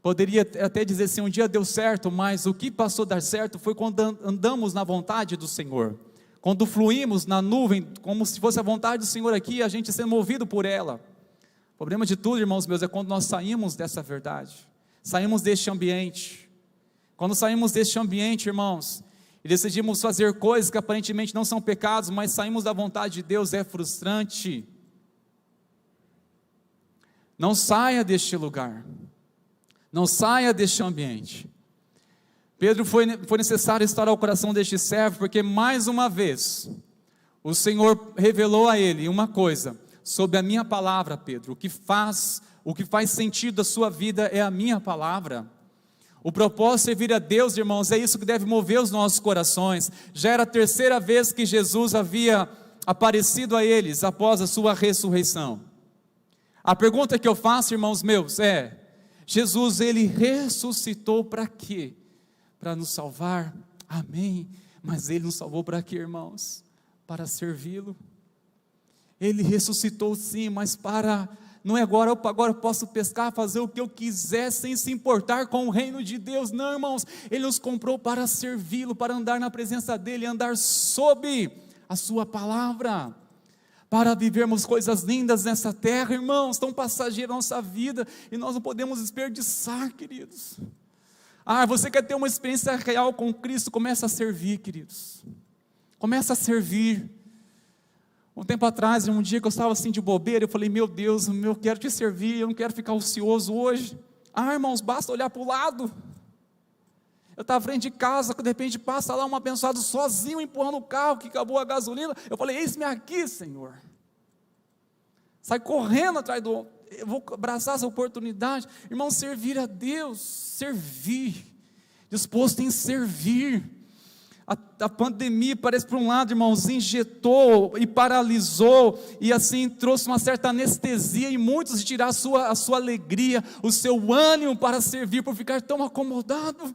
Poderia até dizer assim: um dia deu certo, mas o que passou a dar certo foi quando andamos na vontade do Senhor. Quando fluímos na nuvem, como se fosse a vontade do Senhor aqui, a gente sendo movido por ela. O problema de tudo, irmãos meus, é quando nós saímos dessa verdade, saímos deste ambiente. Quando saímos deste ambiente, irmãos, e decidimos fazer coisas que aparentemente não são pecados, mas saímos da vontade de Deus, é frustrante. Não saia deste lugar, não saia deste ambiente. Pedro foi necessário estar ao coração deste servo, porque mais uma vez, o Senhor revelou a ele uma coisa: sobre a minha palavra, Pedro, o que faz sentido da sua vida é a minha palavra. O propósito de servir a Deus, irmãos, é isso que deve mover os nossos corações. Já era a terceira vez que Jesus havia aparecido a eles após a sua ressurreição. A pergunta que eu faço, irmãos meus, é: Jesus, ele ressuscitou para quê? Para nos salvar, amém, mas ele nos salvou para quê, irmãos? Para servi-lo. Ele ressuscitou sim, mas não é agora eu posso pescar, fazer o que eu quiser, sem se importar com o reino de Deus. Não, irmãos, ele nos comprou para servi-lo, para andar na presença dele, andar sob a sua palavra, para vivermos coisas lindas nessa terra, irmãos. Tão passageira a nossa vida, e nós não podemos desperdiçar, queridos. Você quer ter uma experiência real com Cristo? Começa a servir, queridos. Começa a servir. Um tempo atrás, um dia que eu estava assim de bobeira, eu falei: meu Deus, eu quero te servir, eu não quero ficar ocioso hoje. Irmãos, basta olhar para o lado. Eu estava à frente de casa, de repente passa lá um abençoado sozinho, empurrando o carro, que acabou a gasolina. Eu falei, eis-me aqui, Senhor. Sai correndo atrás do... Eu vou abraçar essa oportunidade. Irmão, servir a Deus, servir, disposto em servir. A pandemia parece, por um lado, irmãos, injetou e paralisou, e assim trouxe uma certa anestesia em muitos, de tirar a sua alegria, o seu ânimo para servir, por ficar tão acomodado.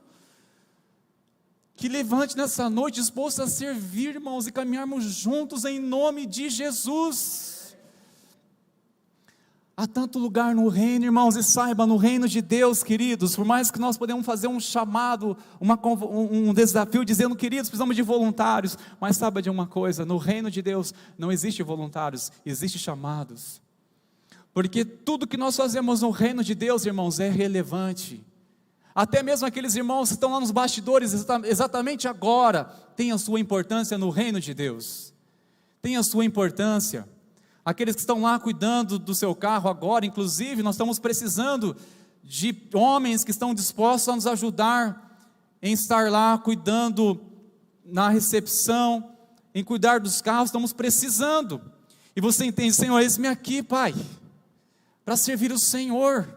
Que levante nessa noite disposto a servir, irmãos, e caminharmos juntos em nome de Jesus. Há tanto lugar no reino, irmãos, e saiba, no reino de Deus, queridos, por mais que nós podemos fazer um chamado, um desafio, dizendo, queridos, precisamos de voluntários, mas saiba de uma coisa, no reino de Deus não existe voluntários, existe chamados, porque tudo que nós fazemos no reino de Deus, irmãos, é relevante. Até mesmo aqueles irmãos que estão lá nos bastidores, exatamente agora, tem a sua importância no reino de Deus, tem a sua importância. Aqueles que estão lá cuidando do seu carro agora, inclusive, nós estamos precisando de homens que estão dispostos a nos ajudar em estar lá cuidando na recepção, em cuidar dos carros, estamos precisando. E você entende, Senhor, eis-me aqui, Pai, para servir o Senhor.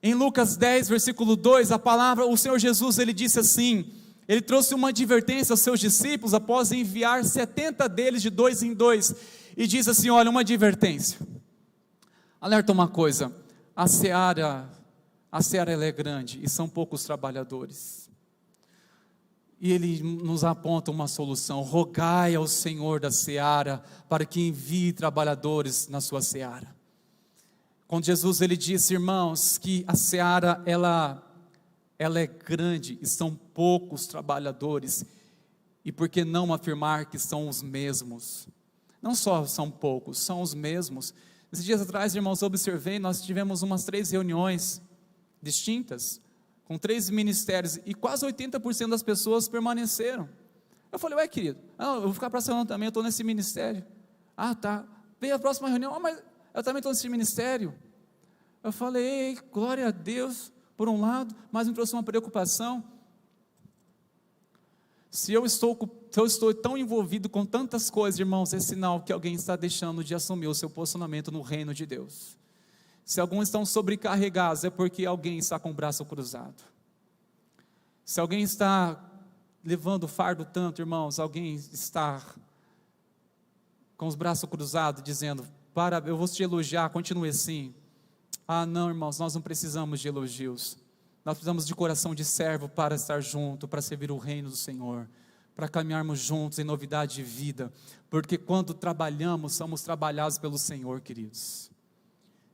Em Lucas 10, versículo 2, a palavra, o Senhor Jesus, Ele disse assim, Ele trouxe uma advertência aos seus discípulos, após enviar 70 deles de 2 em 2, e diz assim, olha, uma advertência, alerta uma coisa, a seara ela é grande, e são poucos trabalhadores, e Ele nos aponta uma solução, rogai ao Senhor da seara, para que envie trabalhadores na sua seara. Quando Jesus, Ele disse, irmãos, que a seara, ela é grande, e são poucos trabalhadores, e por que não afirmar que são os mesmos? Não só são poucos, são os mesmos. Esses dias atrás, irmãos, eu observei, nós tivemos umas 3 reuniões distintas, com 3 ministérios, e quase 80% das pessoas permaneceram. Eu falei, ué, querido, eu vou ficar para a semana também, eu estou nesse ministério. Ah, tá, veio a próxima reunião, mas eu também estou nesse ministério. Eu falei, glória a Deus, por um lado, mas me trouxe uma preocupação. Se eu estou tão envolvido com tantas coisas, irmãos, é sinal que alguém está deixando de assumir o seu posicionamento no reino de Deus. Se alguns estão sobrecarregados, é porque alguém está com o braço cruzado. Se alguém está levando o fardo tanto, irmãos, alguém está com os braços cruzados, dizendo, eu vou te elogiar, continue assim. Ah, não, irmãos, nós não precisamos de elogios. Nós precisamos de coração de servo para estar junto, para servir o reino do Senhor, para caminharmos juntos em novidade de vida, porque quando trabalhamos, somos trabalhados pelo Senhor, queridos.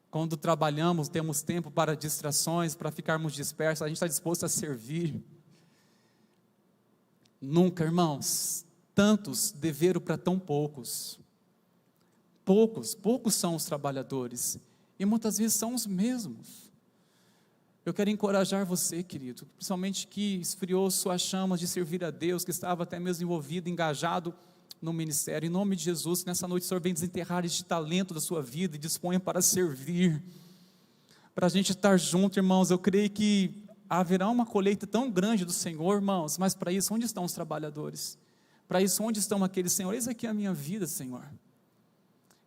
Quando trabalhamos, temos tempo para distrações, para ficarmos dispersos, a gente está disposto a servir. Nunca, irmãos, tantos deveram para tão poucos. Poucos são os trabalhadores, e muitas vezes são os mesmos. Eu quero encorajar você, querido, principalmente que esfriou suas chamas de servir a Deus, que estava até mesmo envolvido, engajado no ministério, em nome de Jesus, nessa noite o Senhor vem desenterrar este talento da sua vida, e disponha para servir, para a gente estar junto, irmãos. Eu creio que haverá uma colheita tão grande do Senhor, irmãos, mas para isso, onde estão os trabalhadores? Para isso, onde estão aqueles, Senhor? Eis aqui a minha vida, Senhor.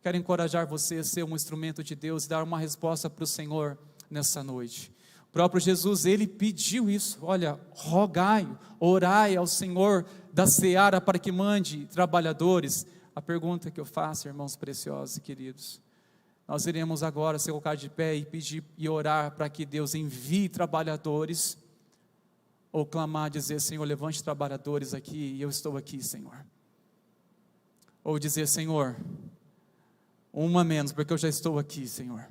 Quero encorajar você a ser um instrumento de Deus, e dar uma resposta para o Senhor nessa noite. O próprio Jesus, Ele pediu isso, olha, rogai, orai ao Senhor da seara para que mande trabalhadores. A pergunta que eu faço, irmãos preciosos e queridos, nós iremos agora se colocar de pé e pedir e orar para que Deus envie trabalhadores, ou clamar, dizer, Senhor, levante trabalhadores aqui, e eu estou aqui, Senhor. Ou dizer, Senhor, uma menos, porque eu já estou aqui, Senhor.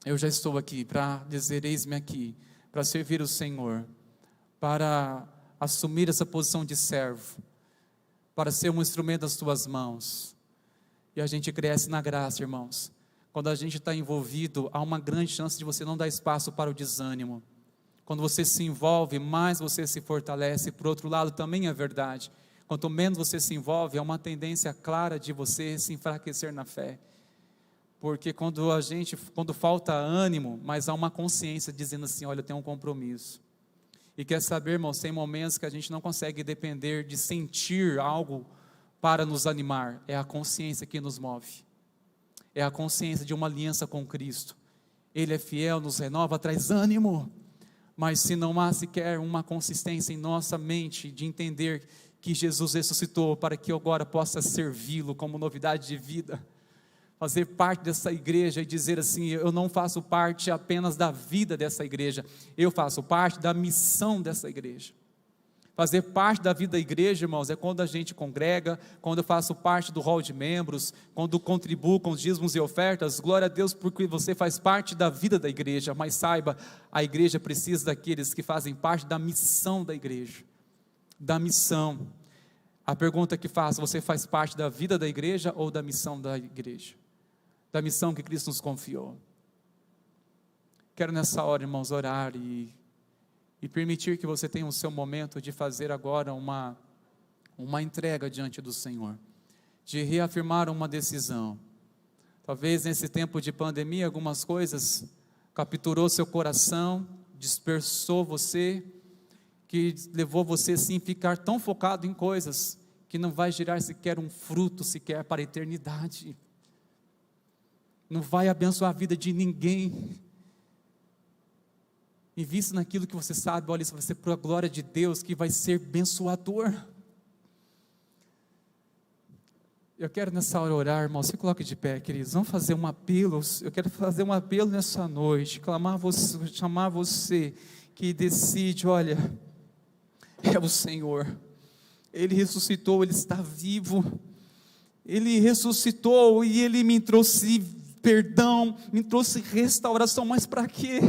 Eu já estou aqui para dizer, eis-me aqui, para servir o Senhor, para assumir essa posição de servo, para ser um instrumento das tuas mãos. E a gente cresce na graça, irmãos. Quando a gente está envolvido, há uma grande chance de você não dar espaço para o desânimo. Quando você se envolve, mais você se fortalece. Por outro lado, também é verdade. Quanto menos você se envolve, há uma tendência clara de você se enfraquecer na fé. Porque quando falta ânimo, mas há uma consciência dizendo assim, olha, eu tenho um compromisso. E quer saber, irmãos, tem momentos que a gente não consegue depender de sentir algo para nos animar. É a consciência que nos move. É a consciência de uma aliança com Cristo. Ele é fiel, nos renova, traz ânimo. Mas se não há sequer uma consistência em nossa mente de entender que Jesus ressuscitou para que eu agora possa servi-lo como novidade de vida, fazer parte dessa igreja e dizer assim, eu não faço parte apenas da vida dessa igreja, eu faço parte da missão dessa igreja. Fazer parte da vida da igreja, irmãos, é quando a gente congrega, quando eu faço parte do hall de membros, quando contribuo com os dízimos e ofertas. Glória a Deus porque você faz parte da vida da igreja, mas saiba, a igreja precisa daqueles que fazem parte da missão da igreja, da missão. A pergunta que faço, você faz parte da vida da igreja ou da missão da igreja? Da missão que Cristo nos confiou. Quero nessa hora, irmãos, orar e permitir que você tenha o seu momento de fazer agora uma entrega diante do Senhor, de reafirmar uma decisão. Talvez nesse tempo de pandemia algumas coisas capturou seu coração, dispersou você, que levou você assim a ficar tão focado em coisas que não vai gerar sequer um fruto sequer para a eternidade. Não vai abençoar a vida de ninguém. Invista naquilo que você sabe, olha, isso vai ser para a glória de Deus, que vai ser abençoador. Eu quero nessa hora orar, irmão, se coloque de pé, queridos, vamos fazer um apelo, eu quero fazer um apelo nessa noite, clamar você, chamar você, que decide, olha, é o Senhor, Ele ressuscitou, Ele está vivo, Ele ressuscitou e Ele me trouxe perdão, me trouxe restauração, mas para quê?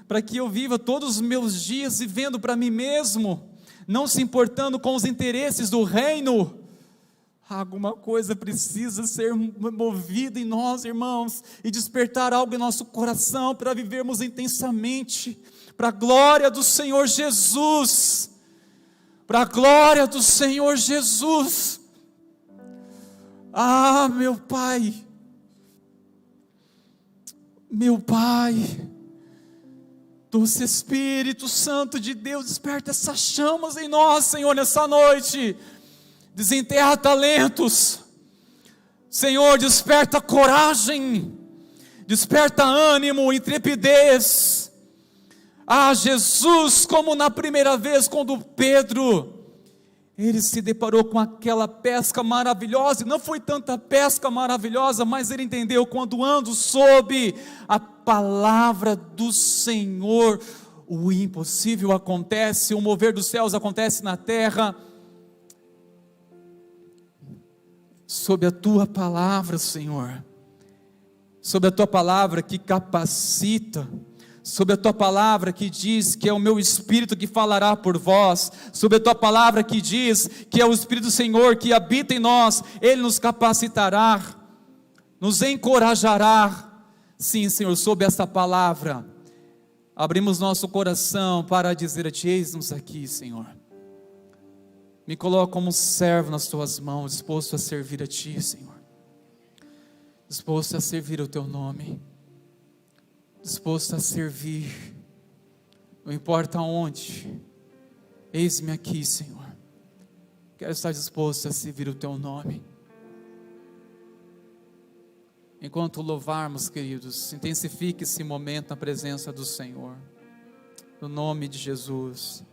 Para que eu viva todos os meus dias vivendo para mim mesmo, não se importando com os interesses do reino. Alguma coisa precisa ser movida em nós, irmãos, e despertar algo em nosso coração para vivermos intensamente, para a glória do Senhor Jesus, para a glória do Senhor Jesus. Ah, meu Pai, doce Espírito Santo de Deus, desperta essas chamas em nós, Senhor, nessa noite. Desenterra talentos, Senhor, desperta coragem, desperta ânimo, intrepidez. Ah, Jesus, como na primeira vez, quando Pedro, ele se deparou com aquela pesca maravilhosa, e não foi tanta pesca maravilhosa, mas ele entendeu, quando ando sob a palavra do Senhor, o impossível acontece, o mover dos céus acontece na terra, sob a tua palavra, Senhor, sob a tua palavra que capacita, sob a tua palavra que diz que é o meu Espírito que falará por vós, sob a tua palavra que diz que é o Espírito do Senhor que habita em nós, Ele nos capacitará, nos encorajará. Sim, Senhor, sob essa palavra, abrimos nosso coração para dizer a Ti, eis-nos aqui, Senhor. Me coloco como servo nas Tuas mãos, disposto a servir a Ti, Senhor, disposto a servir o Teu nome, disposto a servir, não importa onde, eis-me aqui, Senhor, quero estar disposto a servir o Teu nome. Enquanto louvarmos, queridos, intensifique esse momento na presença do Senhor, no nome de Jesus.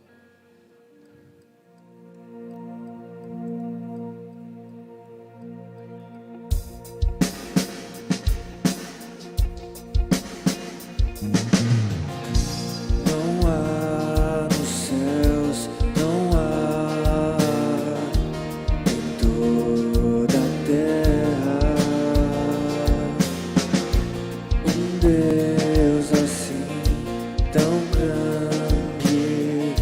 Deus assim tão grande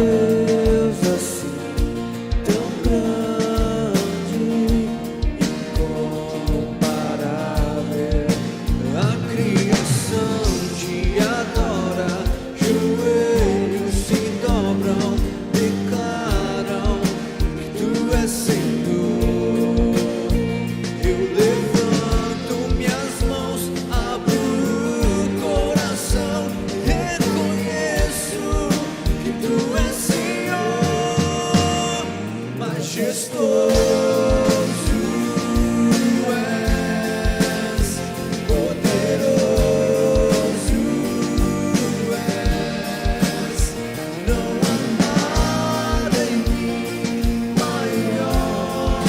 Deus assim, tão grande, incomparável. A criação te adora, joelhos se dobram, declaram que tu és Senhor. Eu levanto minhas mãos, abro o coração, reconheço que tu és Senhor. Majestoso és, poderoso és, não há nada em mim maior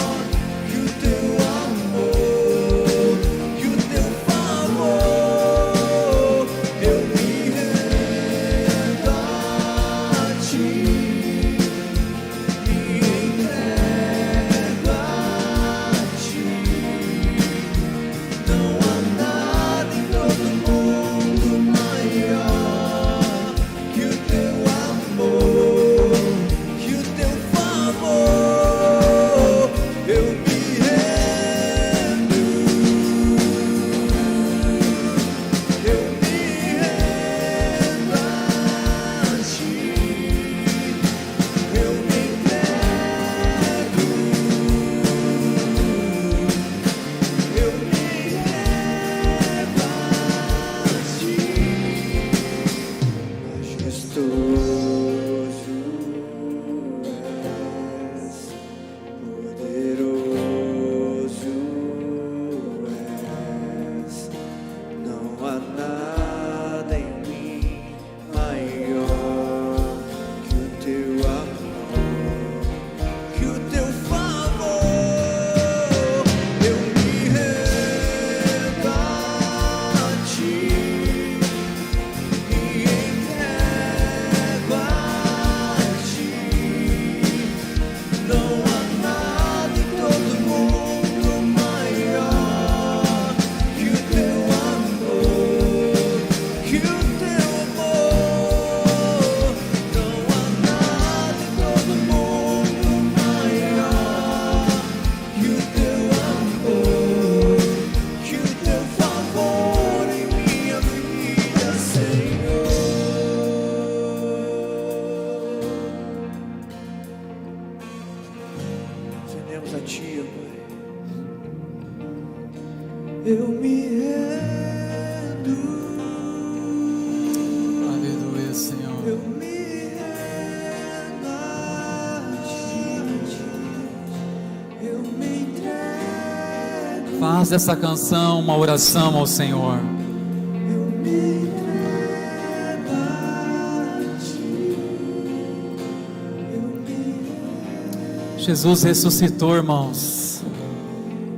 que o teu amor, que o teu favor. Eu me rendo a ti, me entrego a ti. Não há nada em todo mundo maior que o teu amor, que o teu favor. Eu me rendo, eu me rendo a ti, eu me entrego, eu me rendo a ti. Majestoso és, poderoso és, não há nada em mim maior que o teu amor, que o teu favor. Eu me rendo a ti, me entrego a ti. Não há nada em todo mundo maior que o teu amor, que o teu amor. Não há nada em todo mundo maior que o teu amor, que o teu favor em minha vida, Senhor. Rendemos a ti, ó Pai. Eu me rendo, Aleluia, Senhor. eu me rendo a ti, eu me entrego, Faz dessa canção uma oração ao Senhor. eu me entrego a ti, eu me Jesus ressuscitou, irmãos.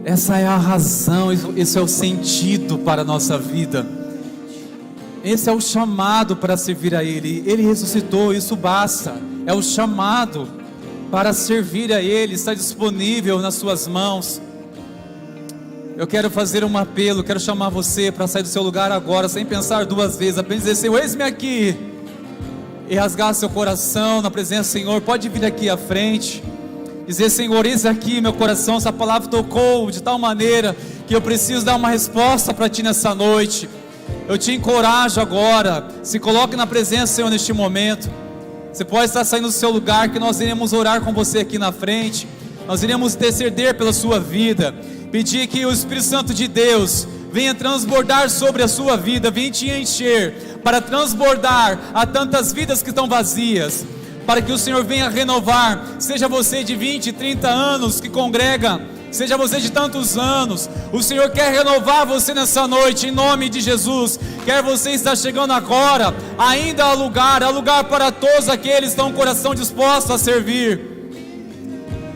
Essa é a razão, esse é o sentido para a nossa vida. Esse é o chamado para servir a Ele. Ele ressuscitou, isso basta. É o chamado para servir a Ele, está disponível nas suas mãos. Eu quero fazer um apelo, quero chamar você para sair do seu lugar agora, sem pensar duas vezes, apenas dizer: Senhor, eis-me aqui. E rasgar seu coração na presença do Senhor. Pode vir aqui à frente. Dizer: Senhor, eis aqui meu coração. Essa palavra tocou de tal maneira que eu preciso dar uma resposta para Ti nessa noite. Eu te encorajo agora. Se coloque na presença, Senhor, neste momento. Você pode estar saindo do seu lugar, que nós iremos orar com você aqui na frente. Nós iremos interceder pela sua vida, pedir que o Espírito Santo de Deus venha transbordar sobre a sua vida, venha te encher, para transbordar a tantas vidas que estão vazias, para que o Senhor venha renovar. Seja você de 20, 30 anos que congrega, seja você de tantos anos, o Senhor quer renovar você nessa noite, em nome de Jesus. Quer você estar chegando agora, ainda há lugar para todos aqueles que estão com o coração disposto a servir.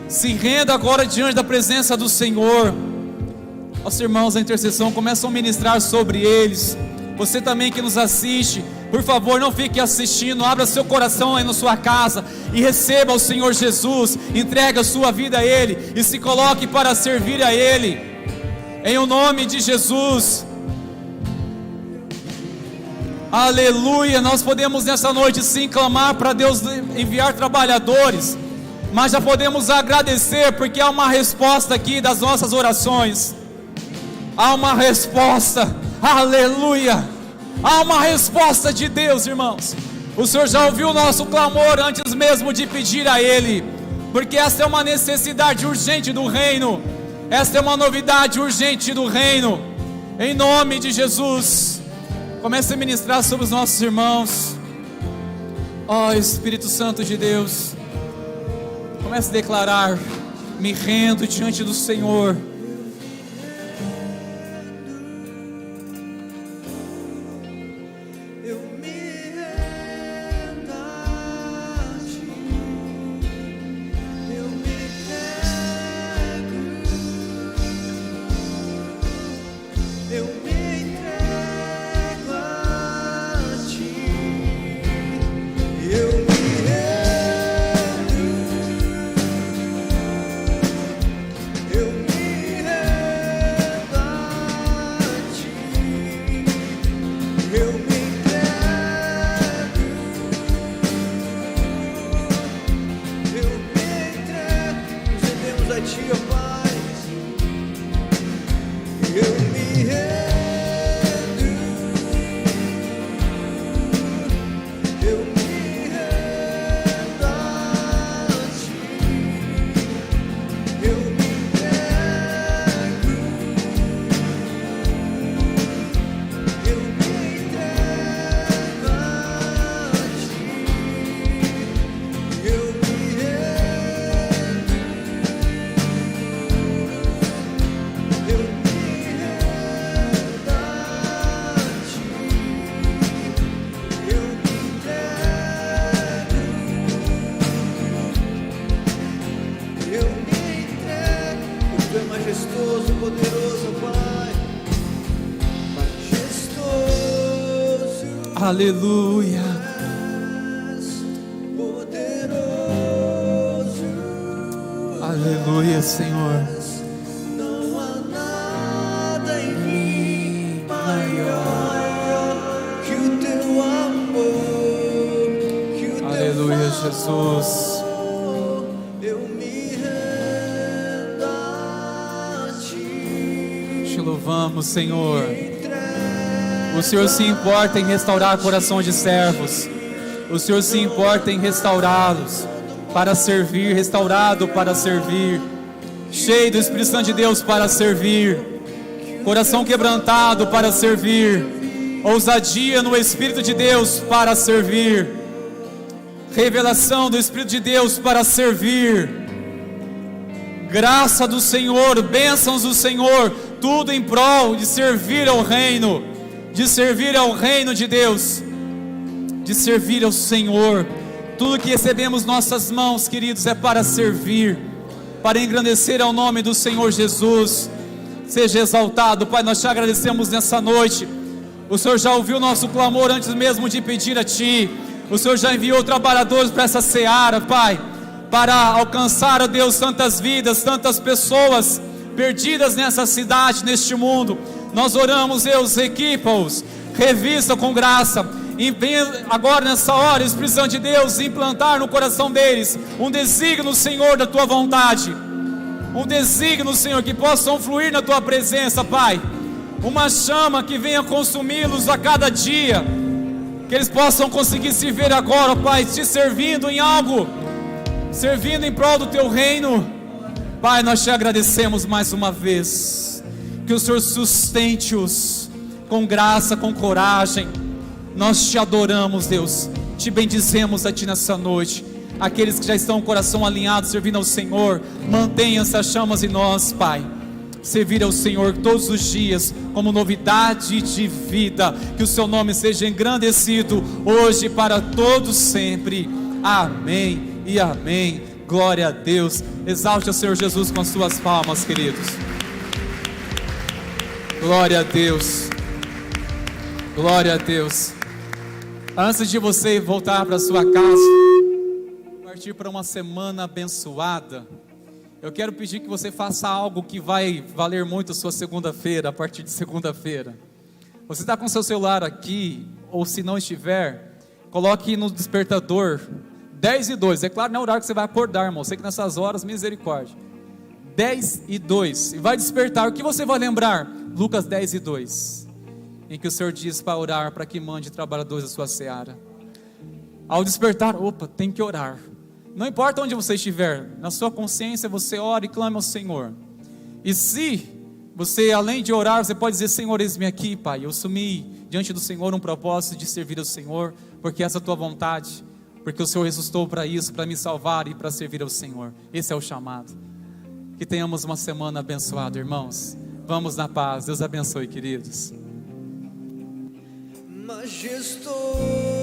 Se renda agora diante da presença do Senhor. Os irmãos da intercessão começam a ministrar sobre eles. Você também que nos assiste, por favor, não fique assistindo. Abra seu coração aí na sua casa e receba o Senhor Jesus. Entregue a sua vida a Ele e se coloque para servir a Ele, em o nome de Jesus. Aleluia. Nós podemos nessa noite sim clamar para Deus enviar trabalhadores, mas já podemos agradecer, porque há uma resposta aqui das nossas orações. Há uma resposta, aleluia. Há uma resposta de Deus, irmãos. O Senhor já ouviu o nosso clamor antes mesmo de pedir a Ele, porque essa é uma necessidade urgente do reino. Esta é uma novidade urgente do reino. Em nome de Jesus, comece a ministrar sobre os nossos irmãos. Ó Espírito Santo de Deus, comece a declarar: me rendo diante do Senhor. Aleluia. Aleluia, Senhor. Não há nada em mim maior que o teu amor, que o Aleluia, teu Jesus. Eu me rendo a ti. Te louvamos, Senhor. O Senhor se importa em restaurar o coração de servos. O Senhor se importa em restaurá-los para servir, restaurado para servir, cheio do Espírito Santo de Deus para servir, coração quebrantado para servir, ousadia no Espírito de Deus para servir, revelação do Espírito de Deus para servir, graça do Senhor, bênçãos do Senhor, tudo em prol de servir ao reino, de servir ao reino de Deus, de servir ao Senhor. Tudo que recebemos nossas mãos, queridos, é para servir, para engrandecer ao nome do Senhor Jesus. Seja exaltado, Pai. Nós te agradecemos nessa noite. O Senhor já ouviu o nosso clamor antes mesmo de pedir a Ti. O Senhor já enviou trabalhadores para essa seara, Pai, para alcançar, ó Deus, tantas vidas, tantas pessoas perdidas nessa cidade, neste mundo. Nós oramos, Deus, equipa-os, revista com graça. E vem agora nessa hora, Espírito Santo de Deus, implantar no coração deles um desígnio, Senhor, da Tua vontade, um desígnio, Senhor, que possam fluir na Tua presença, Pai, uma chama que venha consumi-los a cada dia, que eles possam conseguir se ver agora, Pai, te servindo em algo, servindo em prol do Teu reino. Pai, nós te agradecemos mais uma vez, que o Senhor sustente-os com graça, com coragem. Nós te adoramos, Deus, te bendizemos a Ti nessa noite. Aqueles que já estão com o coração alinhado, servindo ao Senhor, mantenha essas chamas em nós, Pai. Servir ao Senhor todos os dias, como novidade de vida. Que o Seu nome seja engrandecido, hoje e para todos sempre. Amém e amém. Glória a Deus. Exalte o Senhor Jesus com as suas palmas, queridos. Glória a Deus. Glória a Deus. Antes de você voltar para sua casa, partir para uma semana abençoada, eu quero pedir que você faça algo que vai valer muito a sua segunda-feira, a partir de segunda-feira. Você está com seu celular aqui, ou se não estiver, coloque no despertador 10:02. É claro, não é o horário que você vai acordar, irmão. Sei que nessas horas, misericórdia. 10:02. E vai despertar. O que você vai lembrar? Lucas 10:02. Em que o Senhor diz para orar, para que mande trabalhadores da sua seara. Ao despertar, opa, tem que orar. Não importa onde você estiver, na sua consciência você ora e clama ao Senhor. E se você, além de orar, você pode dizer: Senhor, eis-me aqui, Pai. Eu assumi diante do Senhor um propósito de servir ao Senhor, porque essa é a tua vontade, porque o Senhor ressuscitou para isso, para me salvar e para servir ao Senhor. Esse é o chamado. Que tenhamos uma semana abençoada, irmãos. Vamos na paz. Deus abençoe, queridos. Majestoso